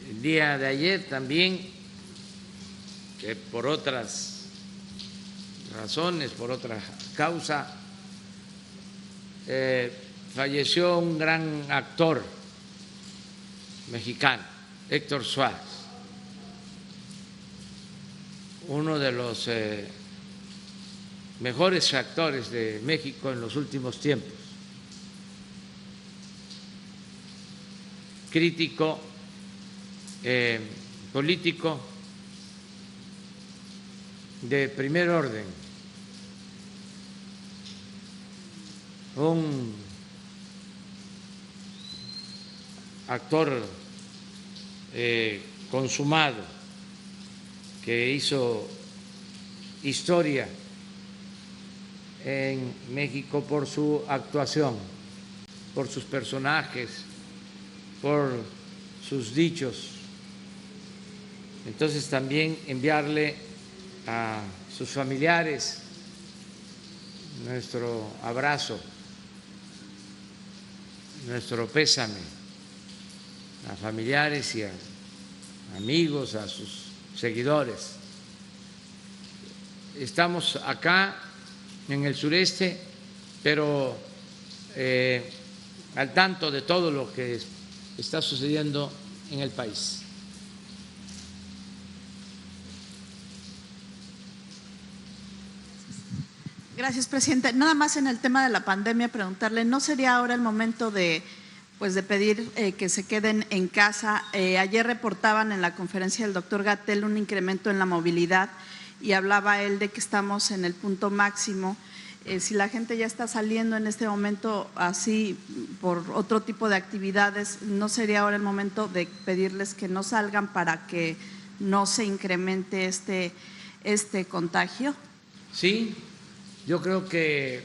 El día de ayer también, que por otras razones, por otra causa, falleció un gran actor mexicano, Héctor Suárez, uno de los mejores actores de México en los últimos tiempos, crítico, político de primer orden, un actor consumado que hizo historia en México por su actuación, por sus personajes, por sus dichos. Entonces también enviarle a sus familiares nuestro abrazo, nuestro pésame, a familiares y a amigos, a sus seguidores. Estamos acá en el sureste, pero al tanto de todo lo que está sucediendo en el país. Gracias, presidente. Nada más en el tema de la pandemia, preguntarle, ¿no sería ahora el momento de pedir que se queden en casa? Ayer reportaban en la conferencia del doctor Gatell un incremento en la movilidad y hablaba él de que estamos en el punto máximo. Si la gente ya está saliendo en este momento así por otro tipo de actividades, ¿no sería ahora el momento de pedirles que no salgan para que no se incremente este contagio? Sí, yo creo que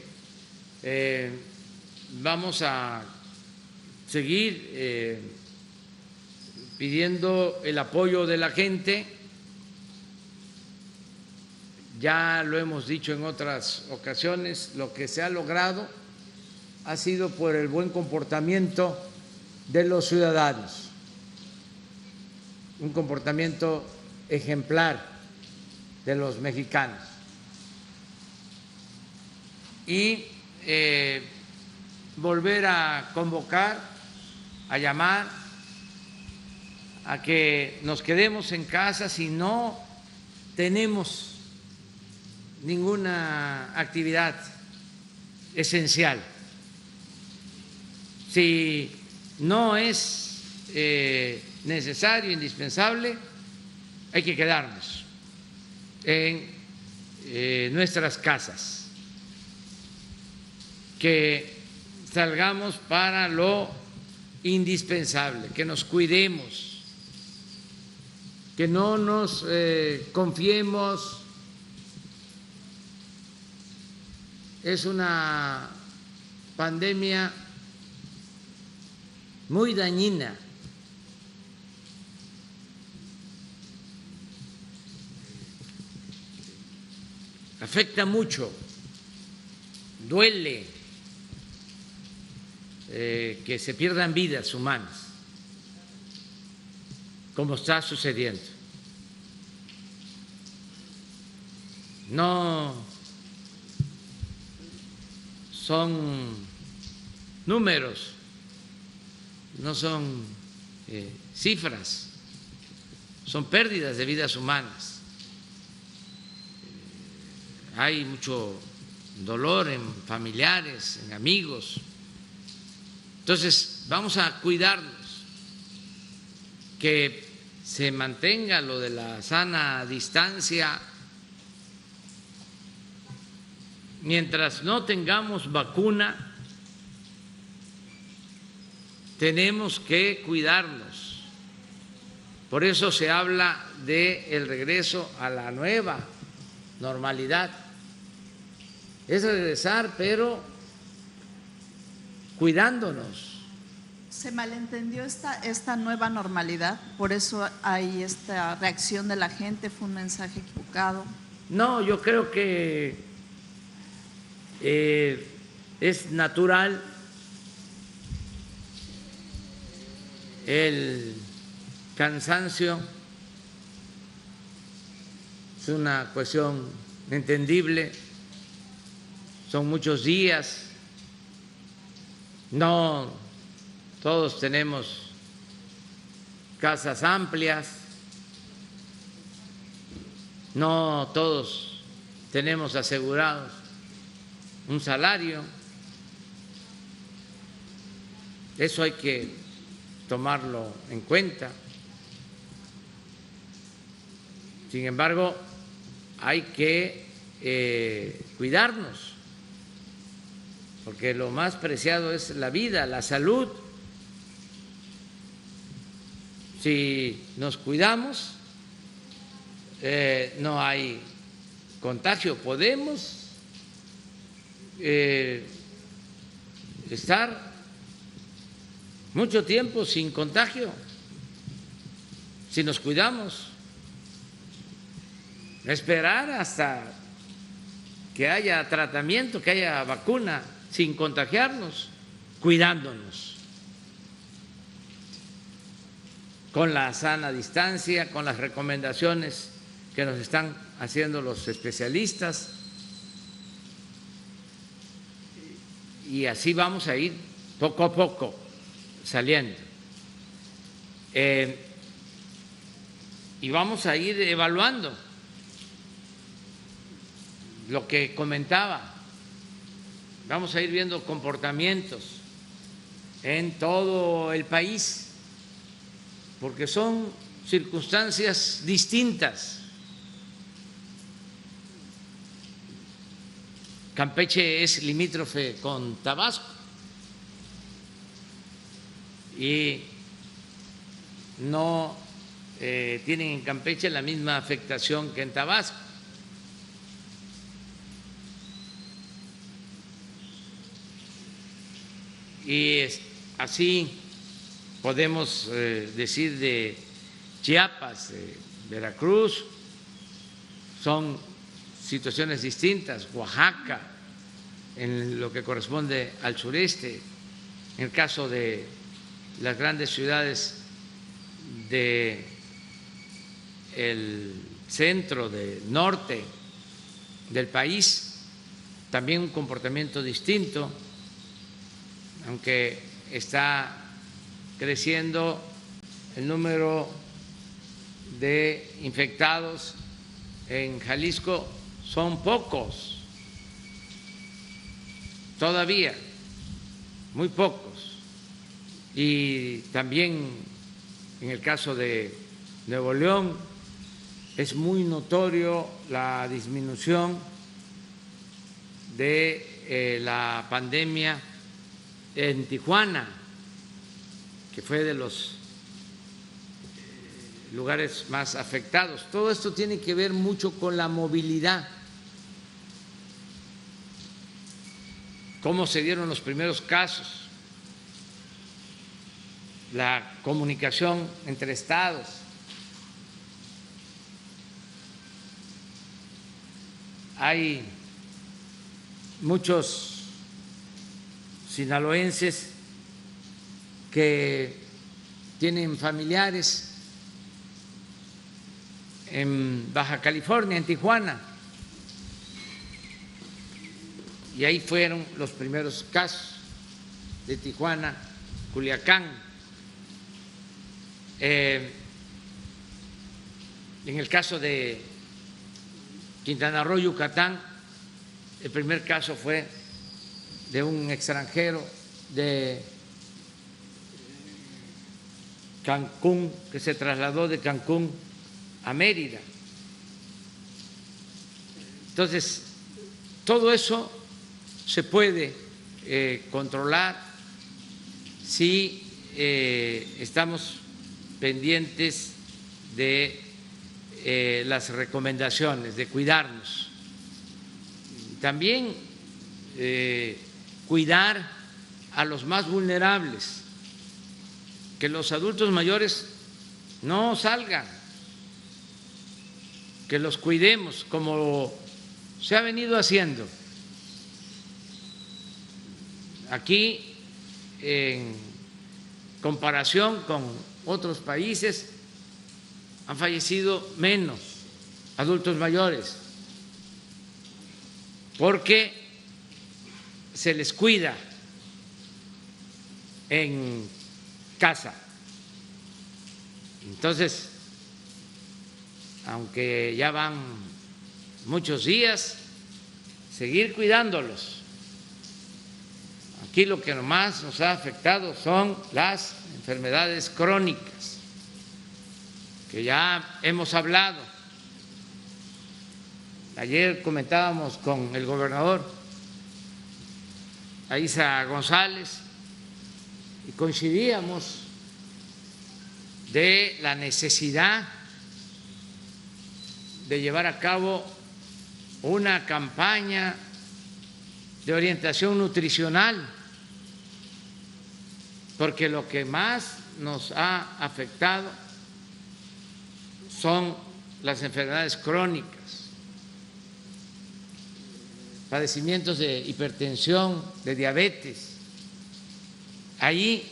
vamos a seguir pidiendo el apoyo de la gente. Ya lo hemos dicho en otras ocasiones, lo que se ha logrado ha sido por el buen comportamiento de los ciudadanos, un comportamiento ejemplar de los mexicanos. Y volver a convocar, a llamar a que nos quedemos en casa si no tenemos ninguna actividad esencial. Si no es necesario, indispensable, hay que quedarnos en nuestras casas, que salgamos para lo indispensable, que nos cuidemos, que no nos confiemos. Es una pandemia muy dañina. Afecta mucho, duele que se pierdan vidas humanas, como está sucediendo. No son números, no son cifras, son pérdidas de vidas humanas. Hay mucho dolor en familiares, en amigos. Entonces, vamos a cuidarnos, que se mantenga lo de la sana distancia. Mientras no tengamos vacuna, tenemos que cuidarnos. Por eso se habla del regreso a la nueva normalidad. Es regresar, pero cuidándonos. ¿Se malentendió esta nueva normalidad? ¿Por eso hay esta reacción de la gente? ¿Fue un mensaje equivocado? No, yo creo que es natural el cansancio, es una cuestión entendible, son muchos días, no todos tenemos casas amplias, no todos tenemos asegurados un salario. Eso hay que tomarlo en cuenta. Sin embargo, hay que cuidarnos, porque lo más preciado es la vida, la salud. Si nos cuidamos, no hay contagio, podemos estar mucho tiempo sin contagio si nos cuidamos, esperar hasta que haya tratamiento, que haya vacuna, sin contagiarnos, cuidándonos, con la sana distancia, con las recomendaciones que nos están haciendo los especialistas. Y así vamos a ir poco a poco saliendo. Y vamos a ir evaluando lo que comentaba. Vamos a ir viendo comportamientos en todo el país, porque son circunstancias distintas. Campeche es limítrofe con Tabasco y no tienen en Campeche la misma afectación que en Tabasco. Y así podemos decir de Chiapas, de Veracruz, son situaciones distintas, Oaxaca, en lo que corresponde al sureste, en el caso de las grandes ciudades del centro, del norte del país, también un comportamiento distinto, aunque está creciendo el número de infectados en Jalisco, son pocos, todavía, muy pocos. y también en el caso de Nuevo León es muy notorio la disminución de la pandemia en Tijuana, que fue de los lugares más afectados. Todo esto tiene que ver mucho con la movilidad, cómo se dieron los primeros casos, la comunicación entre estados. Hay muchos sinaloenses que tienen familiares en Baja California, en Tijuana, y ahí fueron los primeros casos de Tijuana, Culiacán. En el caso de Quintana Roo, Yucatán, el primer caso fue de un extranjero de Cancún, que se trasladó de Cancún a Mérida. Entonces, todo eso se puede controlar si estamos pendientes de las recomendaciones, de cuidarnos. También cuidar a los más vulnerables, que los adultos mayores no salgan, que los cuidemos como se ha venido haciendo. Aquí, en comparación con otros países, han fallecido menos adultos mayores, porque se les cuida en casa. Entonces, aunque ya van muchos días, seguir cuidándolos. Aquí lo que más nos ha afectado son las enfermedades crónicas, que ya hemos hablado. Ayer comentábamos con el gobernador Aiza González y coincidíamos de la necesidad de llevar a cabo una campaña de orientación nutricional, porque lo que más nos ha afectado son las enfermedades crónicas, padecimientos de hipertensión, de diabetes. Ahí,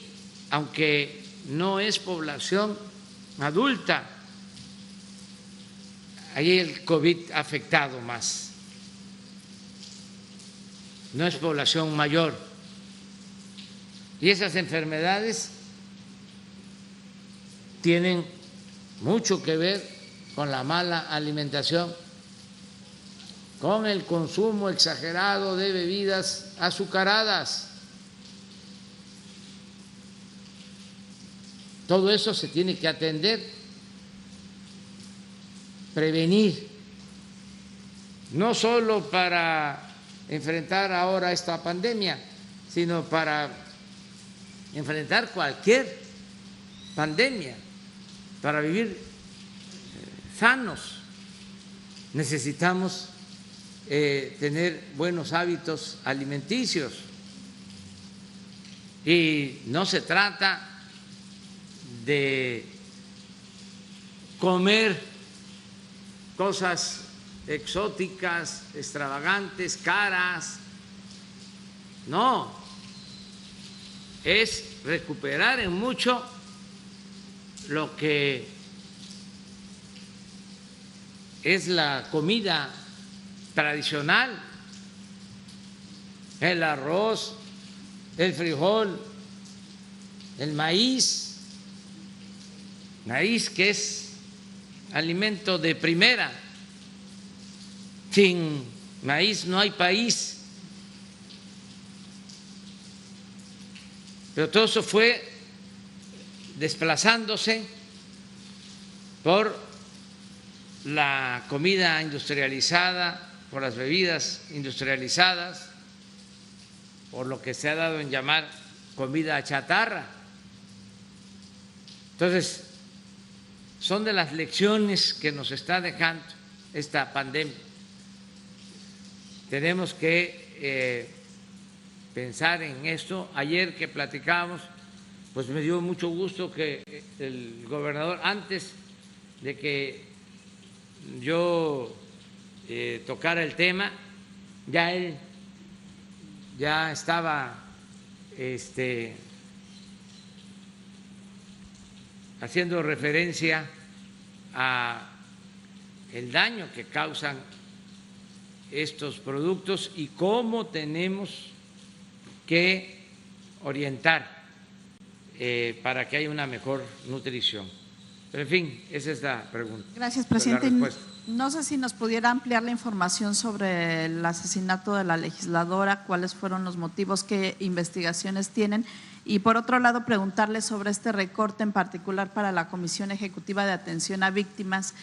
aunque no es población adulta, ahí el COVID ha afectado más. No es población mayor. Y esas enfermedades tienen mucho que ver con la mala alimentación, con el consumo exagerado de bebidas azucaradas. Todo eso se tiene que atender, prevenir, no solo para enfrentar ahora esta pandemia, sino para enfrentar cualquier pandemia, para vivir sanos. Necesitamos tener buenos hábitos alimenticios, y no se trata de comer cosas exóticas, extravagantes, caras. No, es recuperar en mucho lo que es la comida tradicional, el arroz, el frijol, el maíz que es alimento de primera. Sin maíz no hay país. Pero todo eso fue desplazándose por la comida industrializada, por las bebidas industrializadas, por lo que se ha dado en llamar comida chatarra. Entonces, son de las lecciones que nos está dejando esta pandemia. Tenemos que pensar en esto. Ayer que platicábamos, pues me dio mucho gusto que el gobernador, antes de que yo tocara el tema, ya él ya estaba haciendo referencia a el daño que causan estos productos y cómo tenemos que orientar para que haya una mejor nutrición. Pero en fin, esa es la pregunta. Gracias, presidente. No sé si nos pudiera ampliar la información sobre el asesinato de la legisladora, cuáles fueron los motivos, qué investigaciones tienen. Y por otro lado, preguntarle sobre este recorte en particular para la Comisión Ejecutiva de Atención a Víctimas.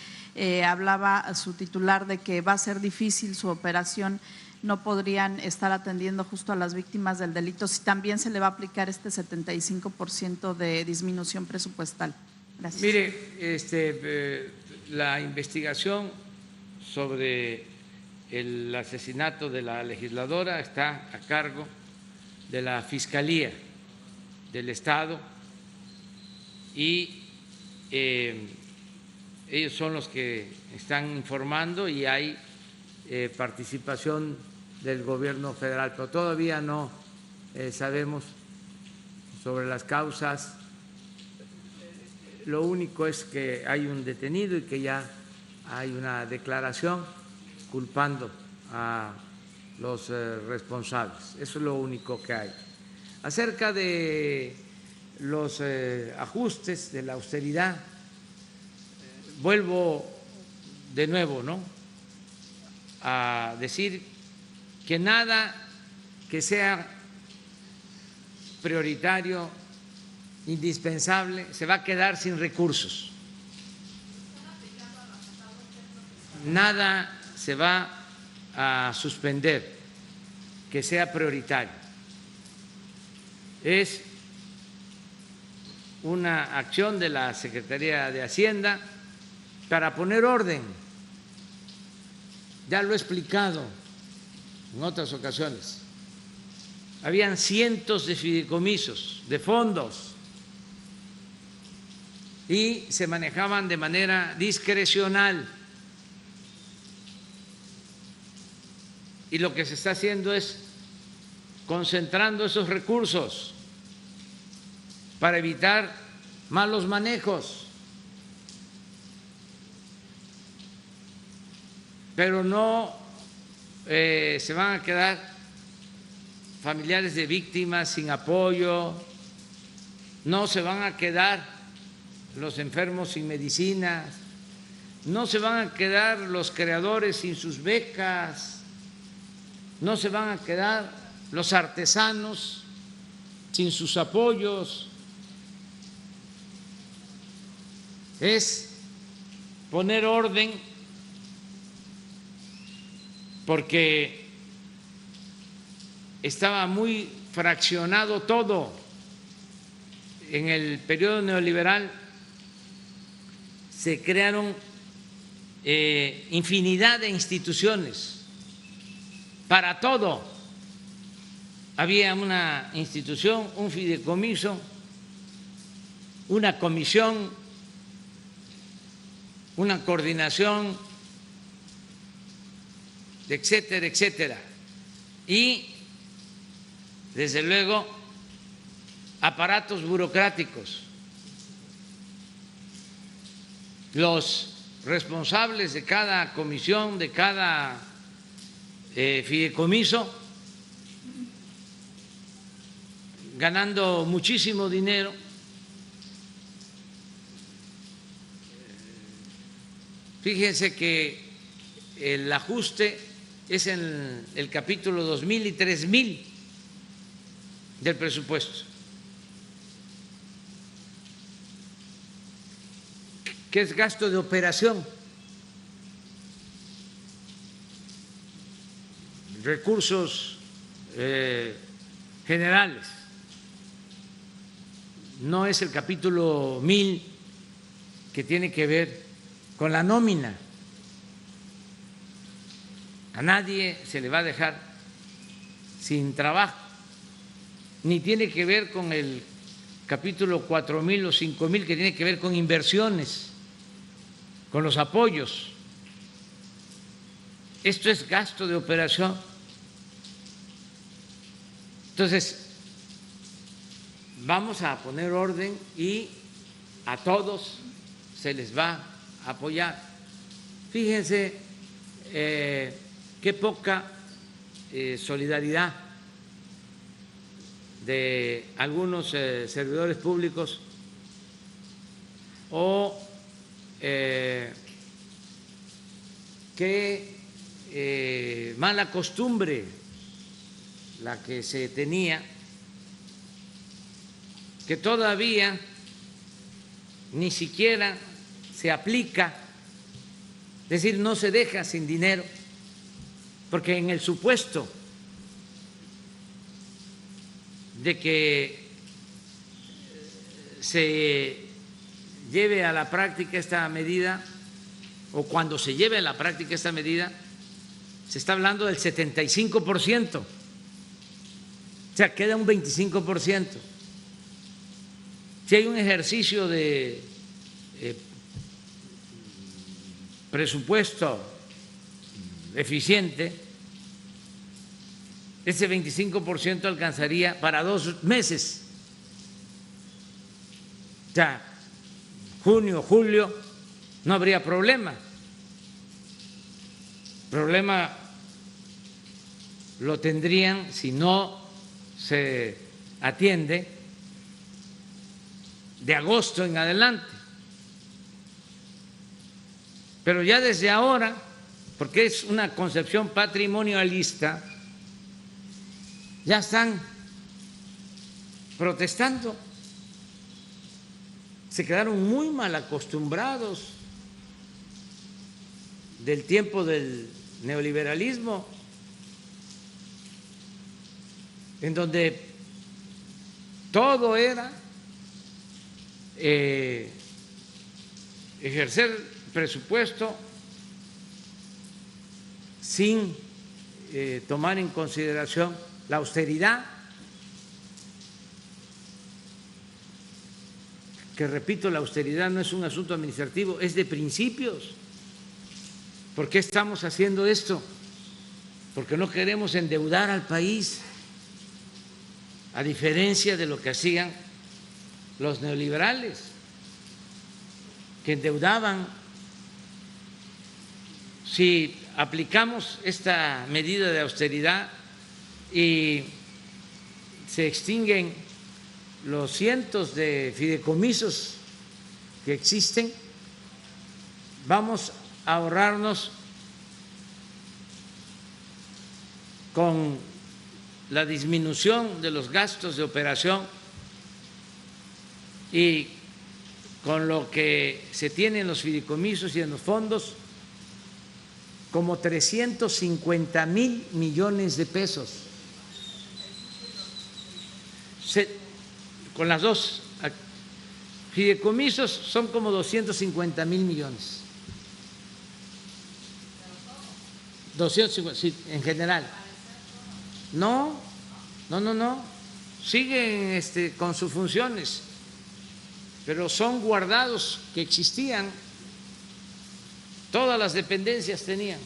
Hablaba su titular de que va a ser difícil su operación, no podrían estar atendiendo justo a las víctimas del delito, si también se le va a aplicar este 75% de disminución presupuestal. Gracias. Mire, la investigación sobre el asesinato de la legisladora está a cargo de la Fiscalía del Estado y ellos son los que están informando y hay participación del gobierno federal, pero todavía no sabemos sobre las causas. Lo único es que hay un detenido y que ya hay una declaración culpando a los responsables. Eso es lo único que hay. Acerca de los ajustes, de la austeridad, vuelvo de nuevo, a decir que nada que sea prioritario, indispensable, se va a quedar sin recursos. Nada se va a suspender que sea prioritario. Es una acción de la Secretaría de Hacienda para poner orden. Ya lo he explicado en otras ocasiones. Habían cientos de fideicomisos, de fondos, y se manejaban de manera discrecional. Y lo que se está haciendo es concentrando esos recursos para evitar malos manejos. Pero no se van a quedar familiares de víctimas sin apoyo, no se van a quedar los enfermos sin medicinas, no se van a quedar los creadores sin sus becas, no se van a quedar los artesanos sin sus apoyos. Es poner orden porque estaba muy fraccionado todo. En el periodo neoliberal se crearon infinidad de instituciones para todo. Había una institución, un fideicomiso, una comisión, una coordinación, etcétera, etcétera. Y, desde luego, aparatos burocráticos. Los responsables de cada comisión, de cada fideicomiso, ganando muchísimo dinero. Fíjense que el ajuste es en el capítulo 2000 y 3000 del presupuesto. que es gasto de operación, recursos generales. No es el capítulo 1000 que tiene que ver con la nómina. A nadie se le va a dejar sin trabajo, ni tiene que ver con el capítulo 4000 o 5000 que tiene que ver con inversiones, con los apoyos. Esto es gasto de operación. Entonces, vamos a poner orden y a todos se les va a apoyar. Fíjense qué poca solidaridad de algunos servidores públicos o qué mala costumbre la que se tenía, que todavía ni siquiera se aplica, es decir, no se deja sin dinero, porque en el supuesto de que se lleve a la práctica esta medida, o cuando se lleve a la práctica esta medida, se está hablando del 75%, o sea, queda un 25%. Si hay un ejercicio de presupuesto eficiente, ese 25% alcanzaría para 2 meses. O sea, junio, julio, no habría problema. Problema lo tendrían si no se atiende de agosto en adelante. Pero ya desde ahora, porque es una concepción patrimonialista, ya están protestando. Se quedaron muy mal acostumbrados del tiempo del neoliberalismo, en donde todo era ejercer presupuesto sin tomar en consideración la austeridad, que repito, la austeridad no es un asunto administrativo, es de principios. ¿Por qué estamos haciendo esto? Porque no queremos endeudar al país, a diferencia de lo que hacían los neoliberales, que endeudaban. Si aplicamos esta medida de austeridad y se extinguen los cientos de fideicomisos que existen, vamos a ahorrarnos con la disminución de los gastos de operación y con lo que se tiene en los fideicomisos y en los fondos, como 350,000 millones de pesos. Con las dos fideicomisos son como 250,000 millones. 250, sí, en general. No, siguen con sus funciones, pero son guardados que existían. Todas las dependencias tenían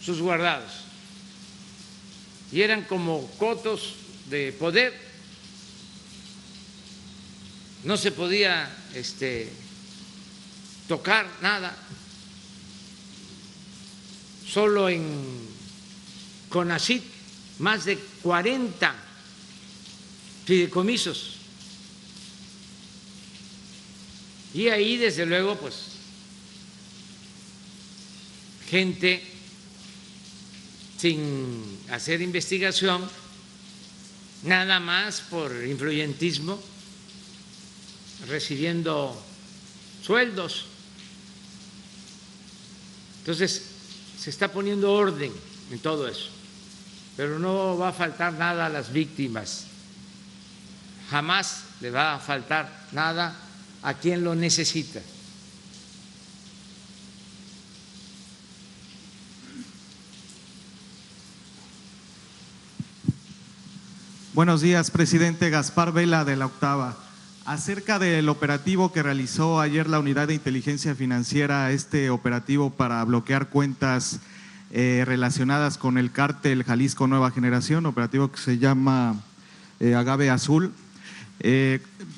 sus guardados y eran como cotos de poder. No se podía tocar nada. Solo en CONACYT más de 40 fideicomisos. Y ahí, desde luego, pues, gente sin hacer investigación, nada más por influyentismo, recibiendo sueldos. Entonces, se está poniendo orden en todo eso, pero no va a faltar nada a las víctimas, jamás le va a faltar nada a quien lo necesita. Buenos días, presidente. Gaspar Vela, de La Octava. Acerca del operativo que realizó ayer la Unidad de Inteligencia Financiera, este operativo para bloquear cuentas relacionadas con el cártel Jalisco Nueva Generación, operativo que se llama Agave Azul.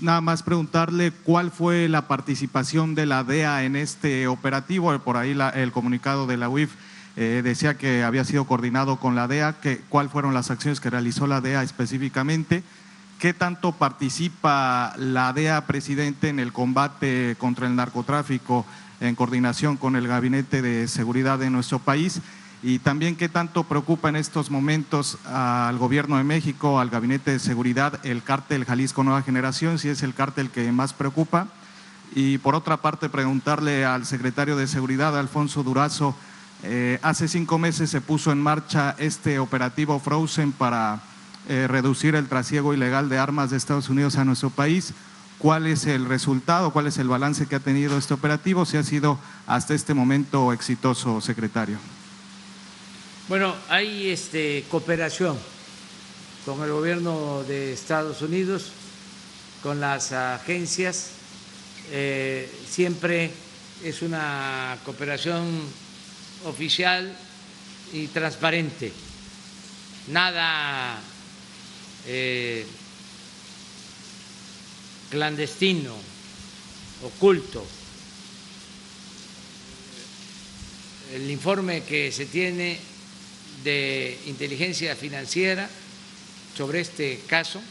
Nada más preguntarle cuál fue la participación de la DEA en este operativo. Por ahí el comunicado de la UIF decía que había sido coordinado con la DEA. ¿Cuáles fueron las acciones que realizó la DEA específicamente? ¿Qué tanto participa la DEA, presidente, en el combate contra el narcotráfico en coordinación con el Gabinete de Seguridad de nuestro país? Y también, ¿qué tanto preocupa en estos momentos al Gobierno de México, al Gabinete de Seguridad, el cártel Jalisco Nueva Generación, si es el cártel que más preocupa? Y por otra parte, preguntarle al secretario de Seguridad, Alfonso Durazo, hace 5 meses se puso en marcha este operativo Frozen para reducir el trasiego ilegal de armas de Estados Unidos a nuestro país. ¿Cuál es el resultado, cuál es el balance que ha tenido este operativo? Si ha sido hasta este momento exitoso, secretario. Bueno, hay cooperación con el gobierno de Estados Unidos, con las agencias, siempre es una cooperación oficial y transparente, nada clandestino, oculto. El informe que se tiene de inteligencia financiera sobre este caso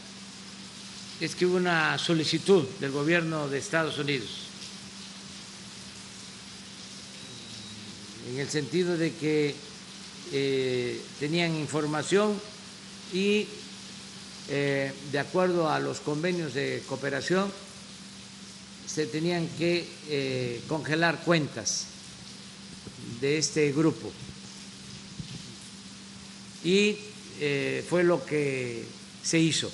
es que hubo una solicitud del gobierno de Estados Unidos en el sentido de que tenían información y de acuerdo a los convenios de cooperación se tenían que congelar cuentas de este grupo y fue lo que se hizo.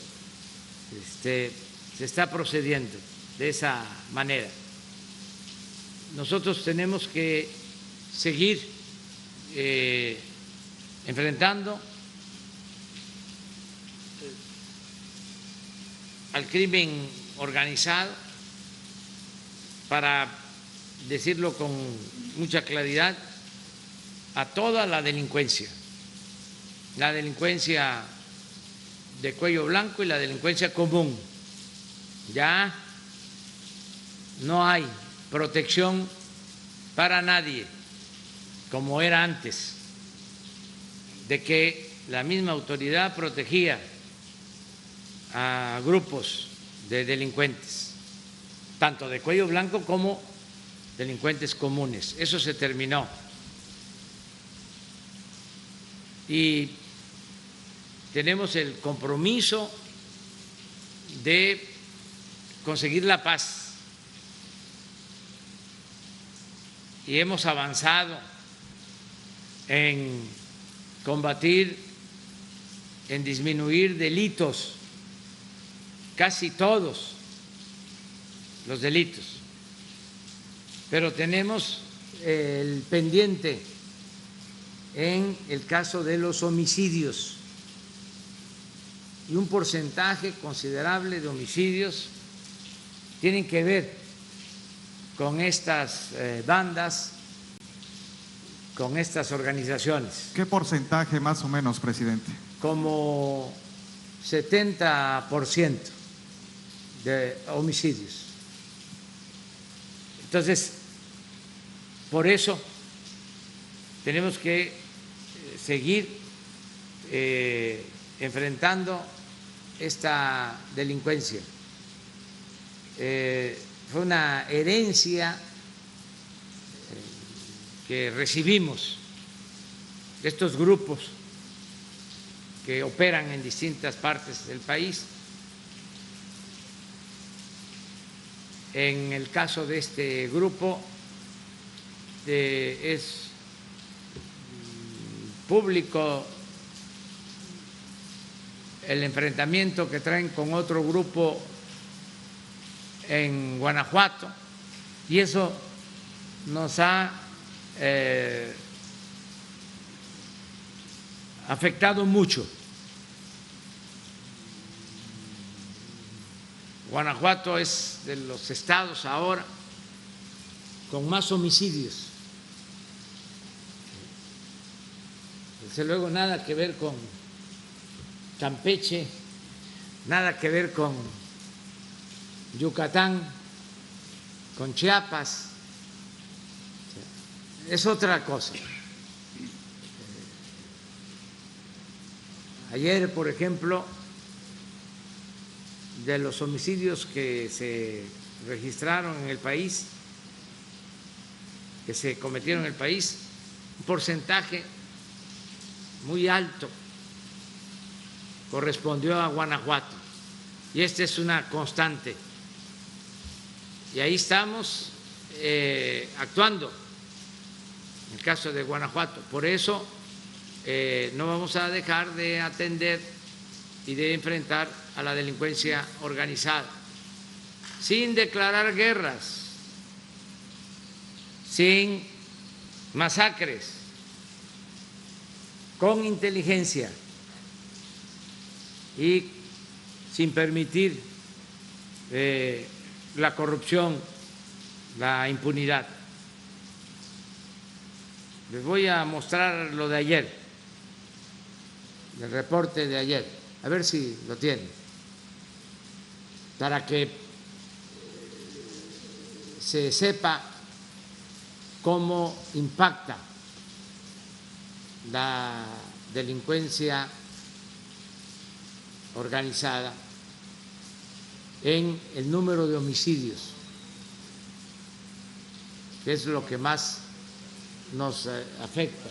Se está procediendo de esa manera. Nosotros tenemos que seguir enfrentando al crimen organizado, para decirlo con mucha claridad, a toda la delincuencia de cuello blanco y la delincuencia común. Ya no hay protección para nadie como era antes, de que la misma autoridad protegía a grupos de delincuentes, tanto de cuello blanco como delincuentes comunes. Eso se terminó. Y tenemos el compromiso de conseguir la paz. Y hemos avanzado en combatir, en disminuir delitos, casi todos los delitos, pero tenemos el pendiente en el caso de los homicidios, y un porcentaje considerable de homicidios tienen que ver con estas bandas, con estas organizaciones. ¿Qué porcentaje más o menos, presidente? Como 70% de homicidios. Entonces, por eso tenemos que seguir enfrentando esta delincuencia. Fue una herencia que recibimos de estos grupos que operan en distintas partes del país En el caso de este grupo es público el enfrentamiento que traen con otro grupo en Guanajuato, y eso nos ha afectado mucho. Guanajuato es de los estados ahora con más homicidios. Desde luego nada que ver con Campeche, nada que ver con Yucatán, con Chiapas, es otra cosa. Ayer, por ejemplo, de los homicidios que se registraron en el país, que se cometieron en el país, un porcentaje muy alto correspondió a Guanajuato, y esta es una constante, y ahí estamos actuando en el caso de Guanajuato. Por eso no vamos a dejar de atender y de enfrentar a la delincuencia organizada, sin declarar guerras, sin masacres, con inteligencia y sin permitir la corrupción, la impunidad. Les voy a mostrar lo de ayer, el reporte de ayer, a ver si lo tienen, para que se sepa cómo impacta la delincuencia organizada en el número de homicidios, que es lo que más nos afecta.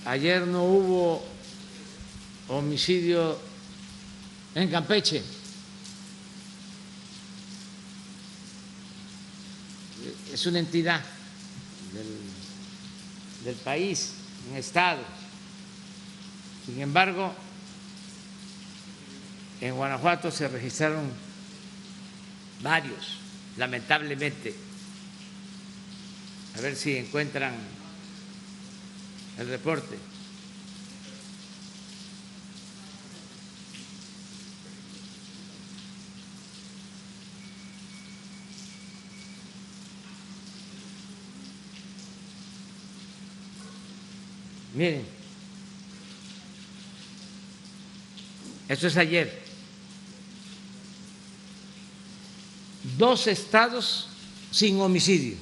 Ayer no hubo homicidio en Campeche. Es una entidad del país, un estado. Sin embargo, en Guanajuato se registraron varios, lamentablemente. A ver si encuentran el reporte. Miren, esto es ayer. 2 estados sin homicidio.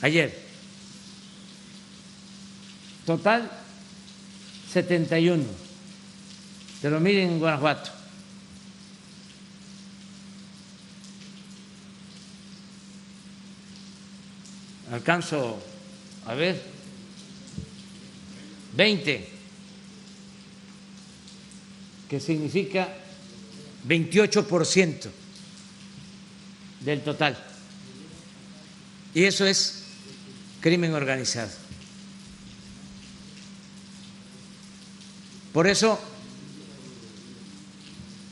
Ayer. Total 71. Pero miren en Guanajuato. Alcanzo a ver. 20, que significa 28% del total. Y eso es crimen organizado. Por eso,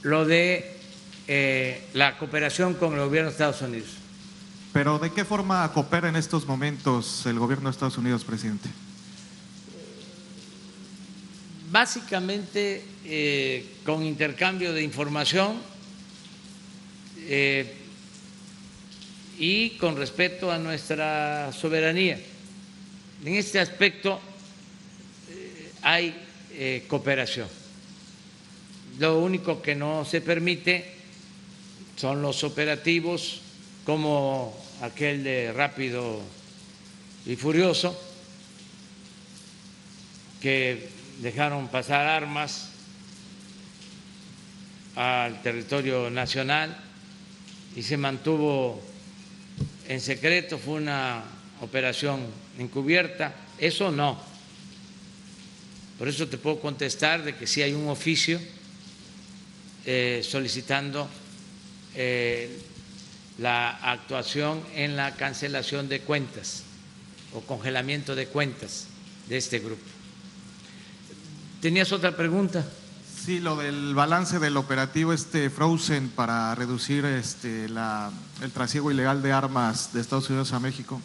lo de la cooperación con el gobierno de Estados Unidos. Pero ¿de qué forma coopera en estos momentos el gobierno de Estados Unidos, presidente? Básicamente con intercambio de información y con respeto a nuestra soberanía. En este aspecto hay cooperación. Lo único que no se permite son los operativos como aquel de Rápido y Furioso, que dejaron pasar armas al territorio nacional y se mantuvo en secreto, fue una operación encubierta. Eso no. Por eso te puedo contestar de que sí hay un oficio solicitando la actuación en la cancelación de cuentas o congelamiento de cuentas de este grupo. ¿Tenías otra pregunta? Sí, lo del balance del operativo Frozen para reducir el trasiego ilegal de armas de Estados Unidos a México.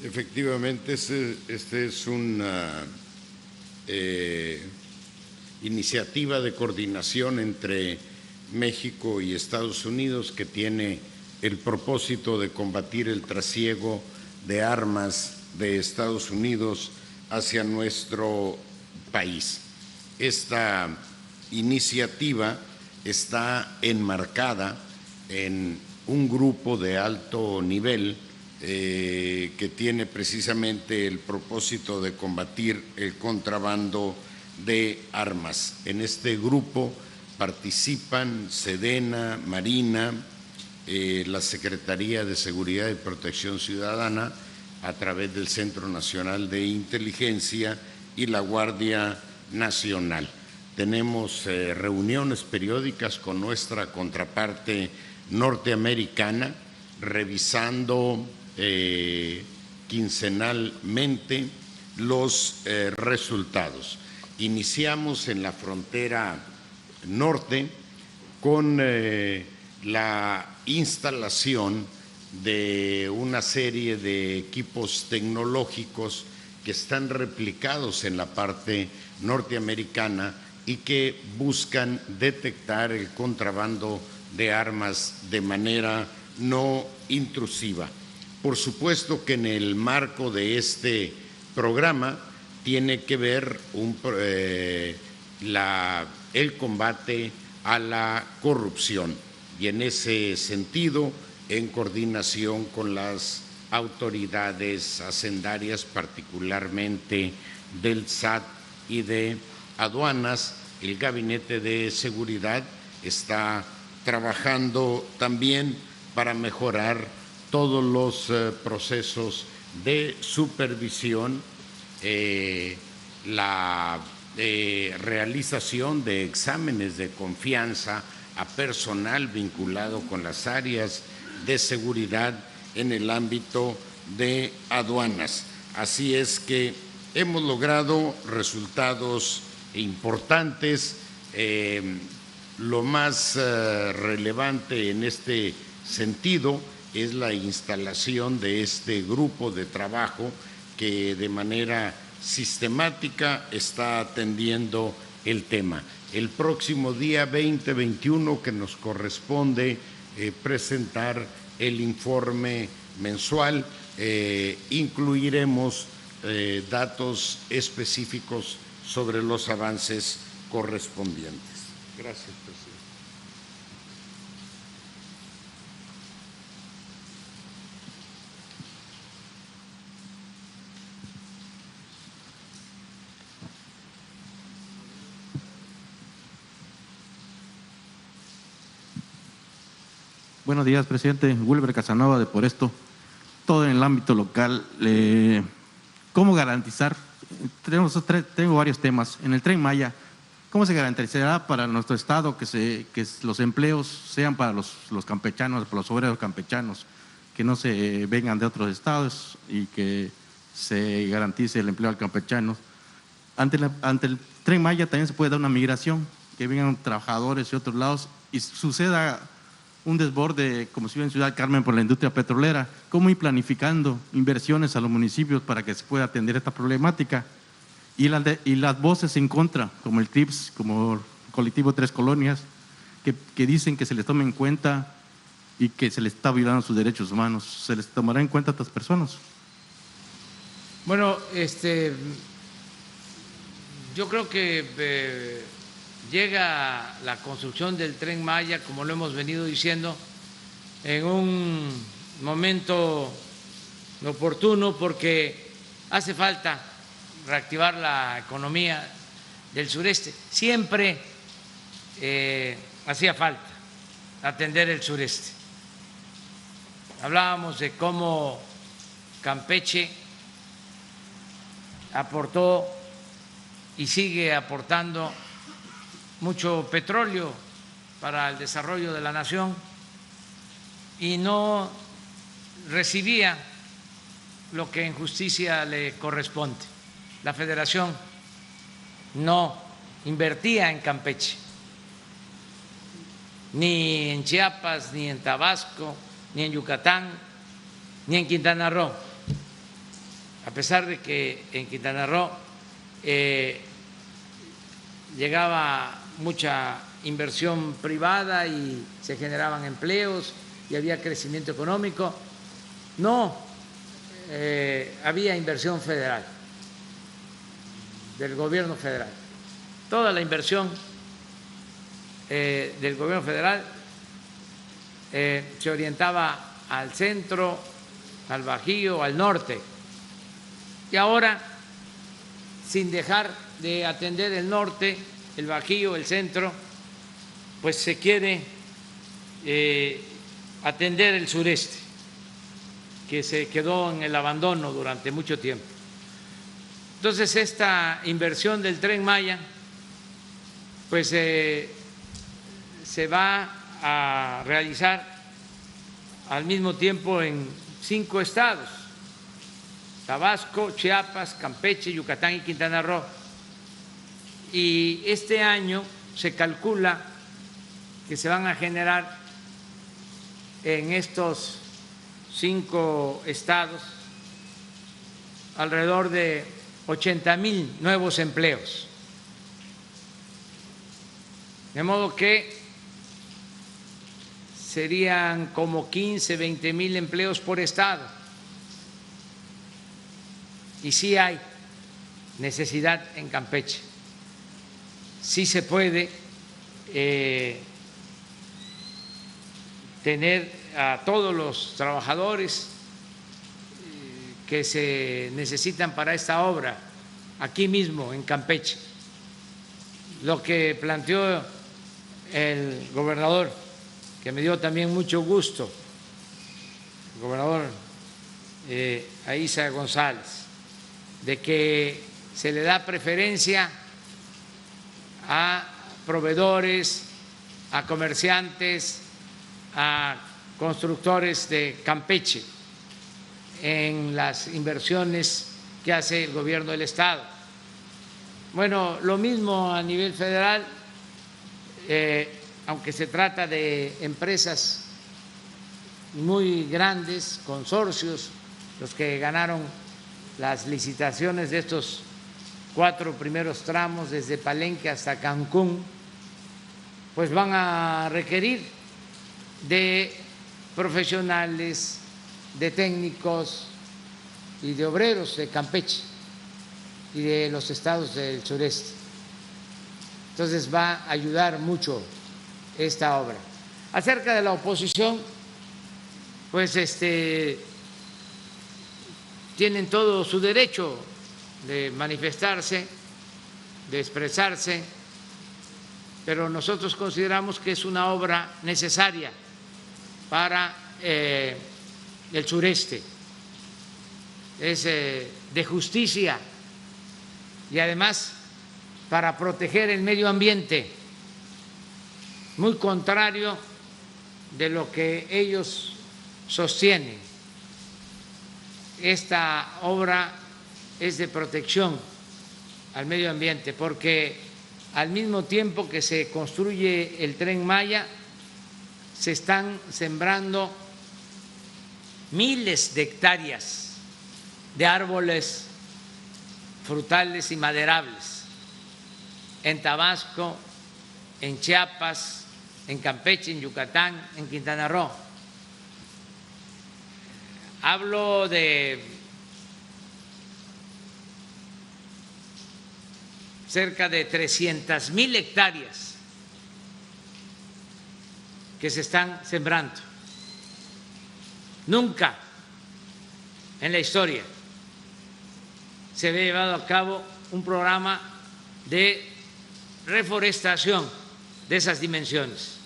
Efectivamente, este es una iniciativa de coordinación entre México y Estados Unidos que tiene el propósito de combatir el trasiego de armas de Estados Unidos hacia nuestro país. Esta iniciativa está enmarcada en un grupo de alto nivel que tiene precisamente el propósito de combatir el contrabando de armas. En este grupo participan Sedena, Marina, la Secretaría de Seguridad y Protección Ciudadana a través del Centro Nacional de Inteligencia y la Guardia Nacional. Tenemos reuniones periódicas con nuestra contraparte norteamericana, revisando quincenalmente los resultados. Iniciamos en la frontera norte con la instalación de una serie de equipos tecnológicos que están replicados en la parte norteamericana y que buscan detectar el contrabando de armas de manera no intrusiva. Por supuesto que en el marco de este programa tiene que ver el combate a la corrupción y en ese sentido, en coordinación con las autoridades hacendarias, particularmente del SAT y de aduanas, el Gabinete de Seguridad está trabajando también para mejorar todos los procesos de supervisión, la realización de exámenes de confianza a personal vinculado con las áreas de seguridad en el ámbito de aduanas. Así es que hemos logrado resultados importantes. Lo más relevante en este sentido es la instalación de este grupo de trabajo que de manera sistemática está atendiendo el tema. El próximo día 20-21 que nos corresponde presentar el informe mensual, incluiremos datos específicos sobre los avances correspondientes. Gracias, presidente. Buenos días, presidente. Wilber Casanova de Por Esto. Todo en el ámbito local. ¿Cómo garantizar? Tengo varios temas. En el Tren Maya, ¿cómo se garantizará para nuestro Estado que los empleos sean para los campechanos, para los obreros campechanos, que no se vengan de otros estados y que se garantice el empleo al campechano? Ante el Tren Maya también se puede dar una migración, que vengan trabajadores de otros lados y suceda un desborde, como se ve en Ciudad del Carmen, por la industria petrolera. ¿Cómo ir planificando inversiones a los municipios para que se pueda atender esta problemática? Y las voces en contra, como el TRIPS, como el colectivo Tres Colonias, que dicen que se les tome en cuenta y que se les está violando sus derechos humanos. ¿Se les tomará en cuenta a estas personas? Bueno, yo creo que llega la construcción del Tren Maya, como lo hemos venido diciendo, en un momento oportuno porque hace falta reactivar la economía del sureste. Siempre hacía falta atender el sureste. Hablábamos de cómo Campeche aportó y sigue aportando mucho petróleo para el desarrollo de la nación y no recibía lo que en justicia le corresponde. La Federación no invertía en Campeche, ni en Chiapas, ni en Tabasco, ni en Yucatán, ni en Quintana Roo, a pesar de que en Quintana Roo llegaba mucha inversión privada y se generaban empleos y había crecimiento económico, no había inversión federal, del gobierno federal. Toda la inversión del gobierno federal se orientaba al centro, al Bajío, al norte. Y ahora, sin dejar de atender el norte, el Bajío, el centro, pues se quiere atender el sureste, que se quedó en el abandono durante mucho tiempo. Entonces, esta inversión del Tren Maya, pues se va a realizar al mismo tiempo en 5 estados: Tabasco, Chiapas, Campeche, Yucatán y Quintana Roo. Y este año se calcula que se van a generar en estos 5 estados alrededor de 80,000 nuevos empleos. De modo que serían como 15, 20,000 empleos por estado. Y sí hay necesidad en Campeche. Sí se puede tener a todos los trabajadores que se necesitan para esta obra aquí mismo en Campeche. Lo que planteó el gobernador, que me dio también mucho gusto, el gobernador Aiza González, de que se le da preferencia a proveedores, a comerciantes, a constructores de Campeche en las inversiones que hace el gobierno del Estado. Bueno, lo mismo a nivel federal, aunque se trata de empresas muy grandes, consorcios, los que ganaron las licitaciones de estos 4 primeros tramos desde Palenque hasta Cancún, pues van a requerir de profesionales, de técnicos y de obreros de Campeche y de los estados del sureste. Entonces va a ayudar mucho esta obra. Acerca de la oposición, pues tienen todo su derecho de manifestarse, de expresarse, pero nosotros consideramos que es una obra necesaria para el sureste, es de justicia y además para proteger el medio ambiente, muy contrario de lo que ellos sostienen. Esta obra es de protección al medio ambiente porque al mismo tiempo que se construye el Tren Maya, se están sembrando miles de hectáreas de árboles frutales y maderables en Tabasco, en Chiapas, en Campeche, en Yucatán, en Quintana Roo. Hablo de cerca de 300,000 hectáreas que se están sembrando. Nunca en la historia se había llevado a cabo un programa de reforestación de esas dimensiones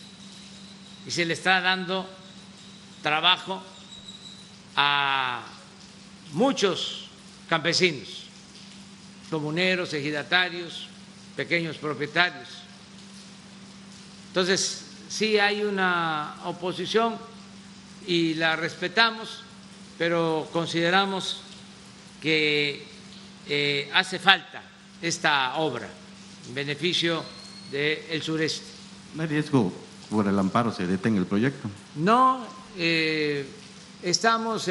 y se le está dando trabajo a muchos campesinos comuneros, ejidatarios, pequeños propietarios. Entonces, sí hay una oposición y la respetamos, pero consideramos que hace falta esta obra en beneficio del sureste. ¿No hay riesgo por el amparo se detenga el proyecto? No, estamos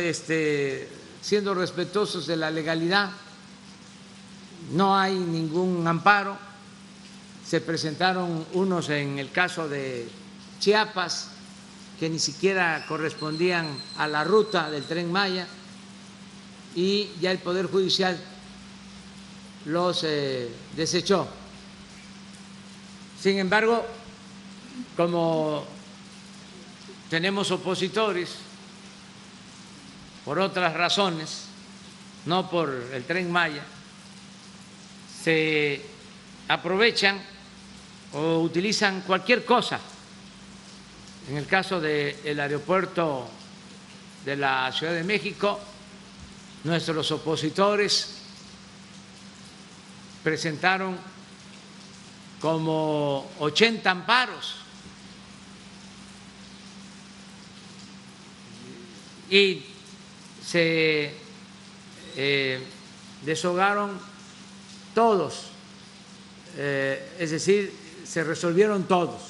siendo respetuosos de la legalidad, no hay ningún amparo, se presentaron unos en el caso de Chiapas que ni siquiera correspondían a la ruta del Tren Maya y ya el Poder Judicial los desechó. Sin embargo, como tenemos opositores por otras razones, no por el Tren Maya, se aprovechan o utilizan cualquier cosa. En el caso del aeropuerto de la Ciudad de México, nuestros opositores presentaron como 80 amparos y se deshogaron todos, es decir, se resolvieron todos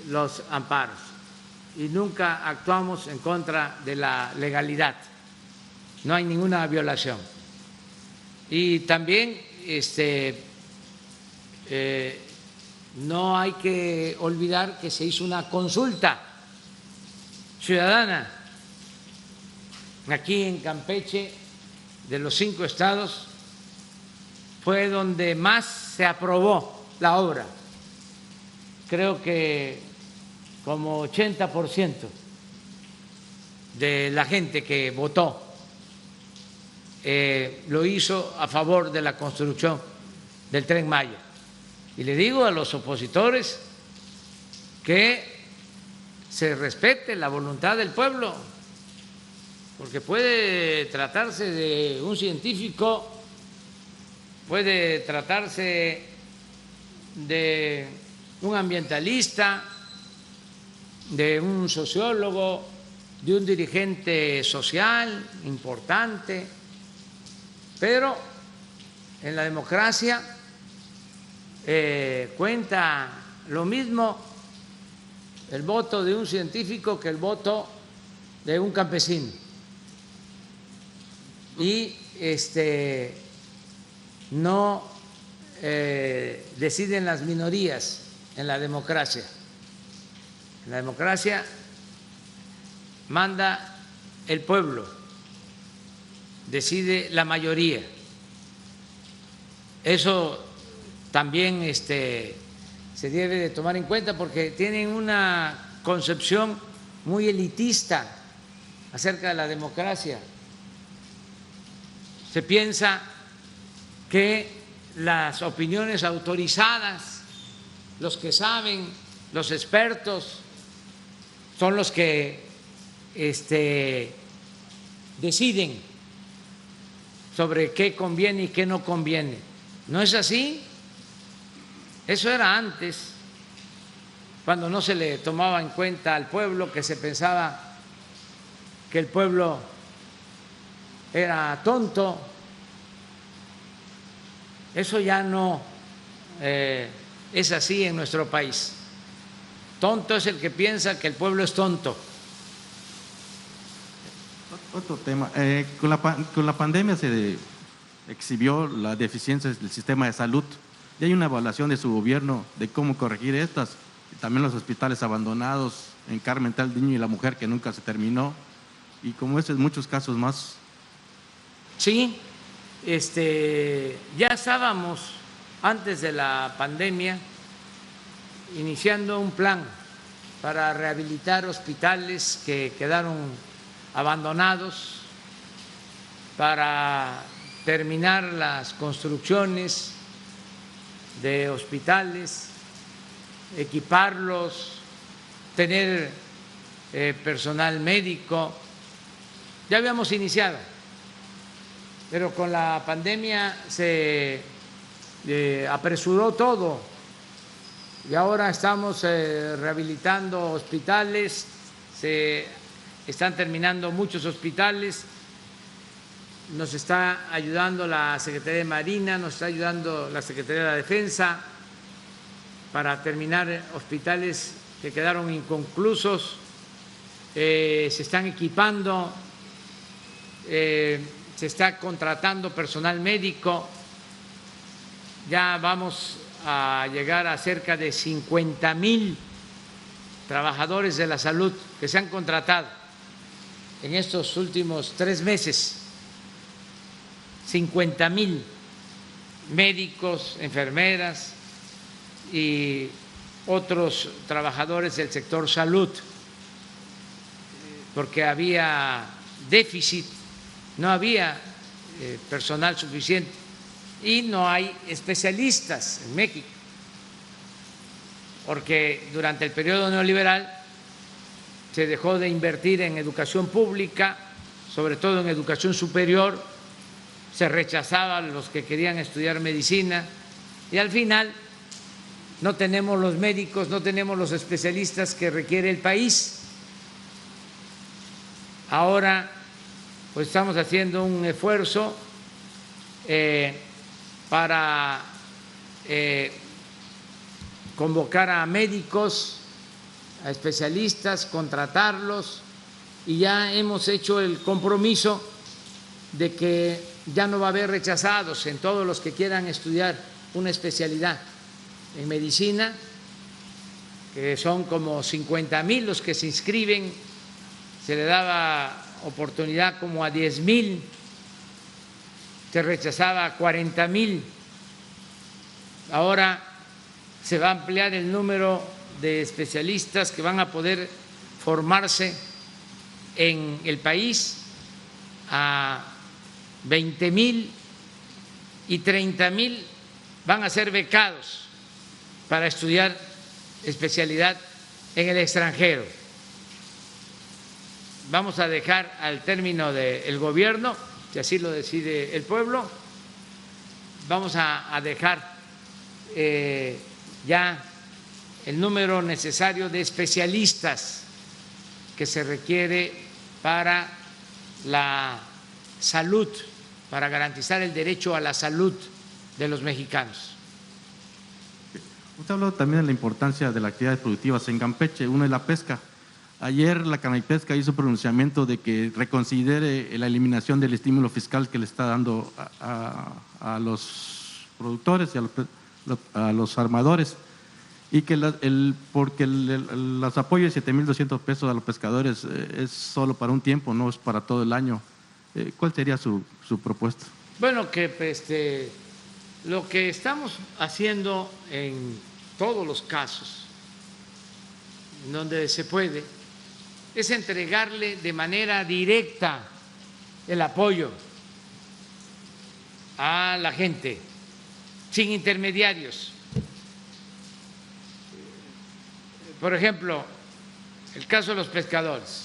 los amparos y nunca actuamos en contra de la legalidad, no hay ninguna violación. Y también no hay que olvidar que se hizo una consulta ciudadana aquí en Campeche, de los 5 estados, fue donde más se aprobó la obra. Creo que como 80% de la gente que votó lo hizo a favor de la construcción del Tren Maya. Y le digo a los opositores que se respete la voluntad del pueblo, porque puede tratarse de un científico, puede tratarse de un ambientalista, de un sociólogo, de un dirigente social importante, pero en la democracia cuenta lo mismo el voto de un científico que el voto de un campesino. Y no deciden las minorías en la democracia. En la democracia manda el pueblo, decide la mayoría. Eso también se debe de tomar en cuenta porque tienen una concepción muy elitista acerca de la democracia. Se piensa que las opiniones autorizadas, los que saben, los expertos, son los que deciden sobre qué conviene y qué no conviene. ¿No es así? Eso era antes, cuando no se le tomaba en cuenta al pueblo, que se pensaba que el pueblo era tonto. Eso ya no es así en nuestro país. Tonto es el que piensa que el pueblo es tonto. Otro tema, con la pandemia se exhibió la deficiencia del sistema de salud y hay una evaluación de su gobierno de cómo corregir estas, también los hospitales abandonados en Carmental, el niño y la mujer que nunca se terminó, y como esos muchos casos más. Sí, ya estábamos antes de la pandemia iniciando un plan para rehabilitar hospitales que quedaron abandonados, para terminar las construcciones de hospitales, equiparlos, tener personal médico. Ya habíamos iniciado pero con la pandemia se apresuró todo y ahora estamos rehabilitando hospitales, se están terminando muchos hospitales, nos está ayudando la Secretaría de Marina, nos está ayudando la Secretaría de la Defensa para terminar hospitales que quedaron inconclusos, se están equipando, se está contratando personal médico, ya vamos a llegar a cerca de 50,000 trabajadores de la salud que se han contratado en estos últimos 3 meses, 50,000 médicos, enfermeras y otros trabajadores del sector salud, porque había déficit, no había personal suficiente y no hay especialistas en México, porque durante el periodo neoliberal se dejó de invertir en educación pública, sobre todo en educación superior, se rechazaba a los que querían estudiar medicina y al final no tenemos los médicos, no tenemos los especialistas que requiere el país. Ahora pues estamos haciendo un esfuerzo para convocar a médicos, a especialistas, contratarlos y ya hemos hecho el compromiso de que ya no va a haber rechazados en todos los que quieran estudiar una especialidad en medicina, que son como 50,000 los que se inscriben, se le daba oportunidad como a 10,000, se rechazaba a 40,000. Ahora se va a ampliar el número de especialistas que van a poder formarse en el país a 20,000 y 30,000 van a ser becados para estudiar especialidad en el extranjero. Vamos a dejar al término del gobierno, si así lo decide el pueblo, vamos a dejar ya el número necesario de especialistas que se requiere para la salud, para garantizar el derecho a la salud de los mexicanos. Usted habló también de la importancia de las actividades productivas en Campeche, una es la pesca. Ayer la Canaipesca hizo pronunciamiento de que reconsidere la eliminación del estímulo fiscal que le está dando a los productores y a los armadores, y que porque los apoyos de 7,200 pesos a los pescadores es solo para un tiempo, no es para todo el año. ¿Cuál sería su propuesta? Bueno, que lo que estamos haciendo en todos los casos donde se puede es entregarle de manera directa el apoyo a la gente, sin intermediarios. Por ejemplo, el caso de los pescadores.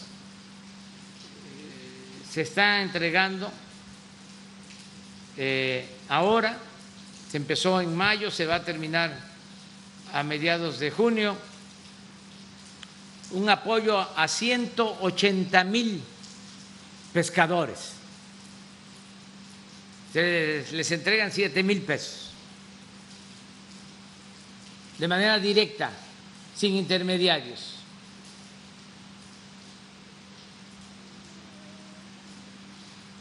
Se está entregando ahora, se empezó en mayo, se va a terminar a mediados de junio, un apoyo a 180,000 pescadores. Les entregan 7,000 pesos de manera directa, sin intermediarios.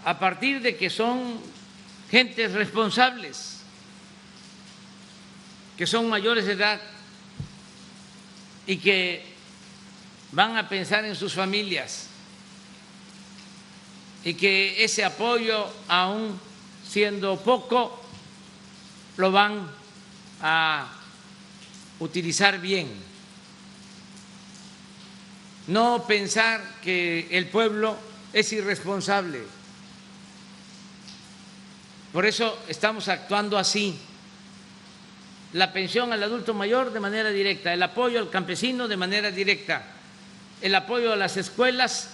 A partir de que son gentes responsables, que son mayores de edad y que van a pensar en sus familias y que ese apoyo, aún siendo poco, lo van a utilizar bien. No pensar que el pueblo es irresponsable. Por eso estamos actuando así. La pensión al adulto mayor de manera directa, el apoyo al campesino de manera directa, el apoyo a las escuelas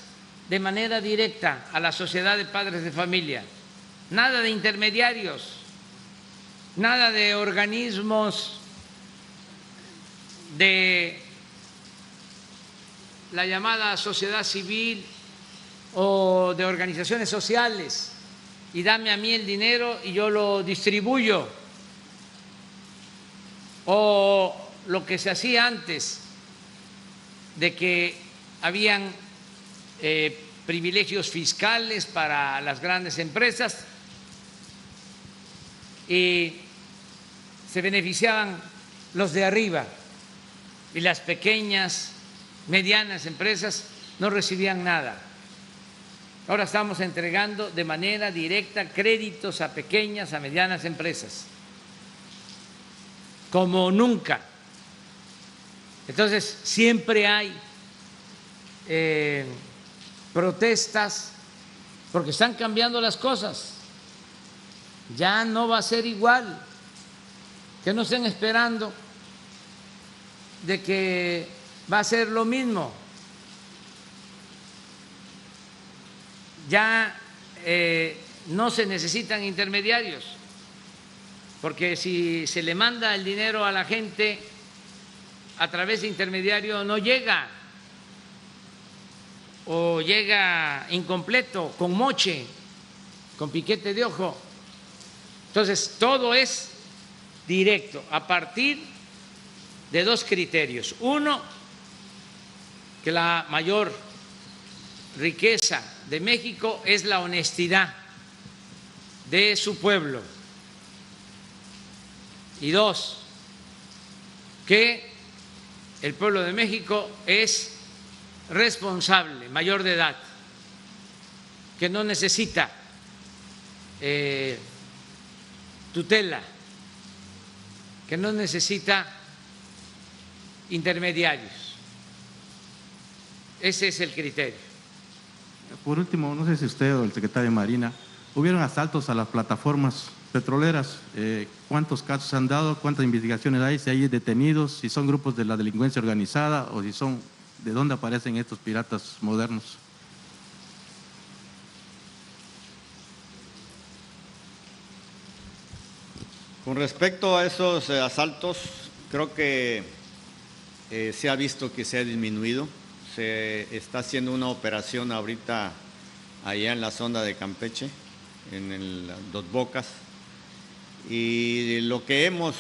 de manera directa, a la sociedad de padres de familia, nada de intermediarios, nada de organismos de la llamada sociedad civil o de organizaciones sociales y dame a mí el dinero y yo lo distribuyo, o lo que se hacía antes de que habían privilegios fiscales para las grandes empresas y se beneficiaban los de arriba y las pequeñas, medianas empresas no recibían nada. Ahora estamos entregando de manera directa créditos a pequeñas, a medianas empresas, como nunca. Entonces, siempre hay protestas porque están cambiando las cosas. Ya no va a ser igual, que no estén esperando de que va a ser lo mismo. Ya no se necesitan intermediarios, porque si se le manda el dinero a la gente a través de intermediario no llega, o llega incompleto, con moche, con piquete de ojo. Entonces, todo es directo, a partir de dos criterios. Uno, que la mayor riqueza de México es la honestidad de su pueblo. Y dos, que el pueblo de México es responsable, mayor de edad, que no necesita tutela, que no necesita intermediarios. Ese es el criterio. Por último, no sé si usted o el secretario de Marina, hubieron asaltos a las plataformas petroleras. ¿Cuántos casos han dado? ¿Cuántas investigaciones hay? Si hay detenidos, si son grupos de la delincuencia organizada o si son, ¿de dónde aparecen estos piratas modernos? Con respecto a esos asaltos, creo que se ha visto que se ha disminuido. Se está haciendo una operación ahorita allá en la zona de Campeche, en el Dos Bocas, y lo que hemos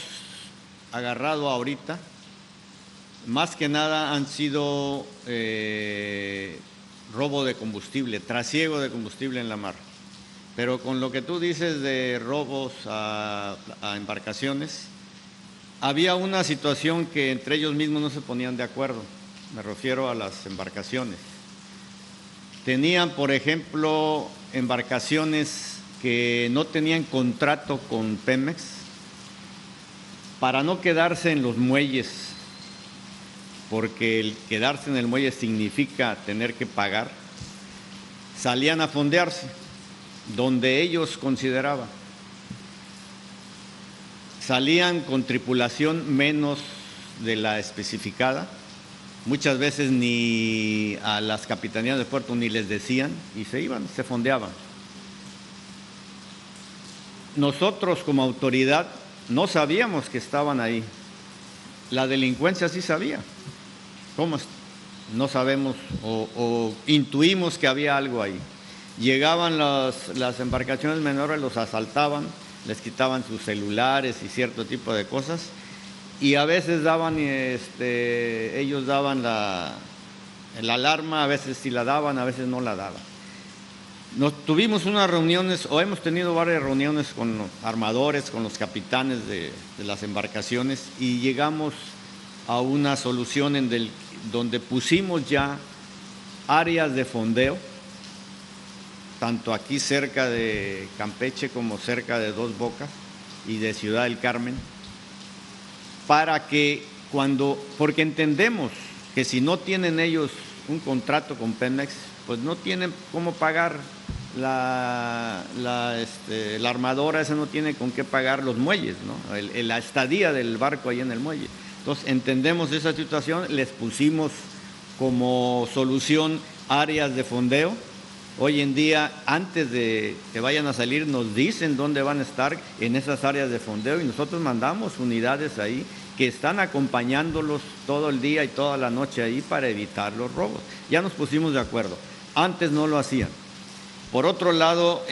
agarrado ahorita, más que nada han sido robo de combustible, trasiego de combustible en la mar. Pero con lo que tú dices de robos a embarcaciones, había una situación que entre ellos mismos no se ponían de acuerdo. Me refiero a las embarcaciones. Tenían, por ejemplo, embarcaciones que no tenían contrato con Pemex para no quedarse en los muelles, porque el quedarse en el muelle significa tener que pagar. Salían a fondearse donde ellos consideraban. Salían con tripulación menos de la especificada. Muchas veces ni a las capitanías de puerto ni les decían y se iban, se fondeaban. Nosotros como autoridad no sabíamos que estaban ahí. La delincuencia sí sabía. ¿Cómo? No sabemos o intuimos que había algo ahí. Llegaban las embarcaciones menores, los asaltaban, les quitaban sus celulares y cierto tipo de cosas. Y a veces daban, ellos daban la alarma, a veces sí la daban, a veces no la daban. Tuvimos unas reuniones, o hemos tenido varias reuniones con los armadores, con los capitanes de las embarcaciones, y llegamos a una solución donde pusimos ya áreas de fondeo, tanto aquí cerca de Campeche como cerca de Dos Bocas y de Ciudad del Carmen, para que porque entendemos que si no tienen ellos un contrato con Pemex, pues no tienen cómo pagar la armadora, esa no tiene con qué pagar los muelles, ¿no? La estadía del barco ahí en el muelle. Entonces entendemos esa situación, les pusimos como solución áreas de fondeo Hoy en día, antes de que vayan a salir, nos dicen dónde van a estar en esas áreas de fondeo y nosotros mandamos unidades ahí que están acompañándolos todo el día y toda la noche ahí para evitar los robos. Ya nos pusimos de acuerdo. Antes no lo hacían. Por otro lado,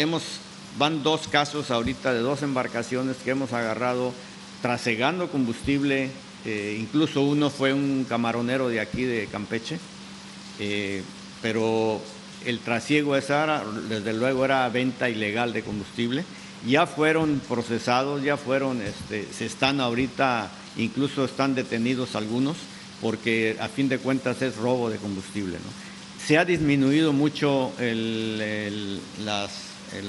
van 2 casos ahorita de 2 embarcaciones que hemos agarrado trasegando combustible. Incluso uno fue un camaronero de aquí de Campeche, pero el trasiego desde luego era venta ilegal de combustible. Ya fueron procesados, se están ahorita, incluso están detenidos algunos, porque a fin de cuentas es robo de combustible, ¿no? Se ha disminuido mucho el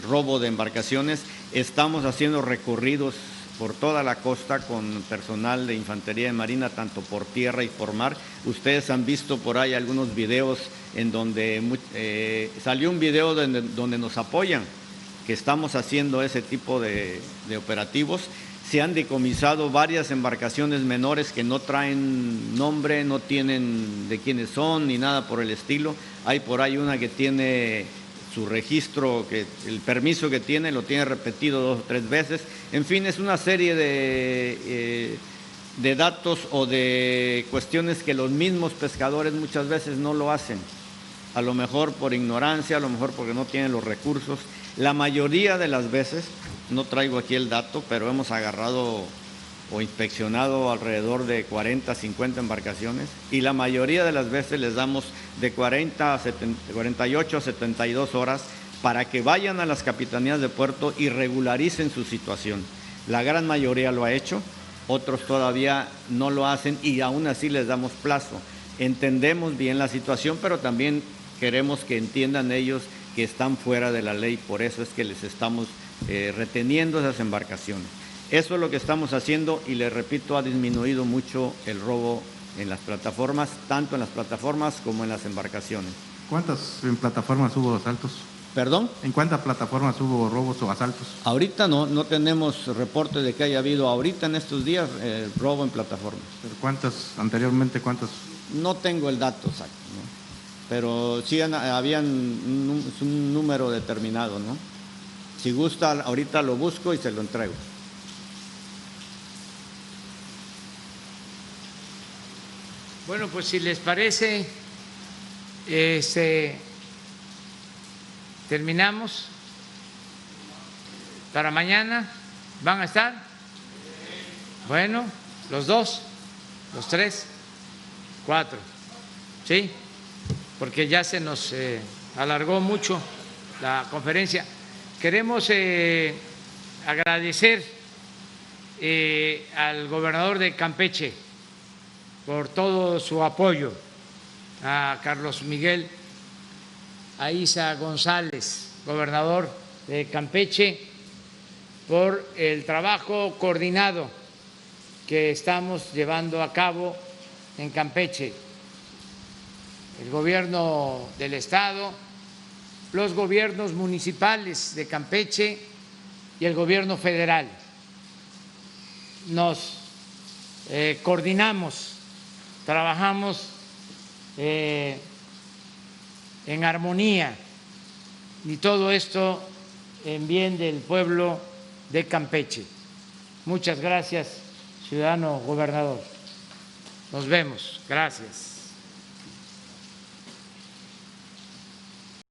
robo de embarcaciones. Estamos haciendo recorridos por toda la costa con personal de Infantería de Marina, tanto por tierra y por mar. Ustedes han visto por ahí algunos videos en donde salió un video donde nos apoyan, que estamos haciendo ese tipo de operativos. Se han decomisado varias embarcaciones menores que no traen nombre, no tienen de quiénes son ni nada por el estilo. Hay por ahí una que tiene su registro, que el permiso que tiene lo tiene repetido 2 o 3 veces. En fin, es una serie de datos o de cuestiones que los mismos pescadores muchas veces no lo hacen. A lo mejor por ignorancia, a lo mejor porque no tienen los recursos. La mayoría de las veces, no traigo aquí el dato, pero hemos agarrado o inspeccionado alrededor de 40, 50 embarcaciones y la mayoría de las veces les damos de 48 a 72 horas para que vayan a las capitanías de puerto y regularicen su situación. La gran mayoría lo ha hecho, otros todavía no lo hacen y aún así les damos plazo. Entendemos bien la situación, pero también queremos que entiendan ellos que están fuera de la ley, por eso es que les estamos reteniendo esas embarcaciones. Eso es lo que estamos haciendo y les repito, ha disminuido mucho el robo en las plataformas, tanto en las plataformas como en las embarcaciones. ¿Cuántas plataformas hubo asaltos? ¿Perdón? ¿En cuántas plataformas hubo robos o asaltos? Ahorita no tenemos reportes de que haya habido ahorita en estos días robo en plataformas. ¿Pero cuántas anteriormente, cuántas? No tengo el dato exacto, ¿no? Pero sí habían un número determinado, ¿no? Si gusta, ahorita lo busco y se lo entrego. Bueno, pues si les parece, terminamos. Para mañana, ¿van a estar? Bueno, los 2, los 3, 4, ¿sí? Porque ya se nos alargó mucho la conferencia. Queremos agradecer al gobernador de Campeche por todo su apoyo, a Carlos Miguel Aiza González, gobernador de Campeche, por el trabajo coordinado que estamos llevando a cabo en Campeche. El gobierno del Estado, los gobiernos municipales de Campeche y el gobierno federal. Nos coordinamos, trabajamos en armonía y todo esto en bien del pueblo de Campeche. Muchas gracias, ciudadano gobernador. Nos vemos. Gracias.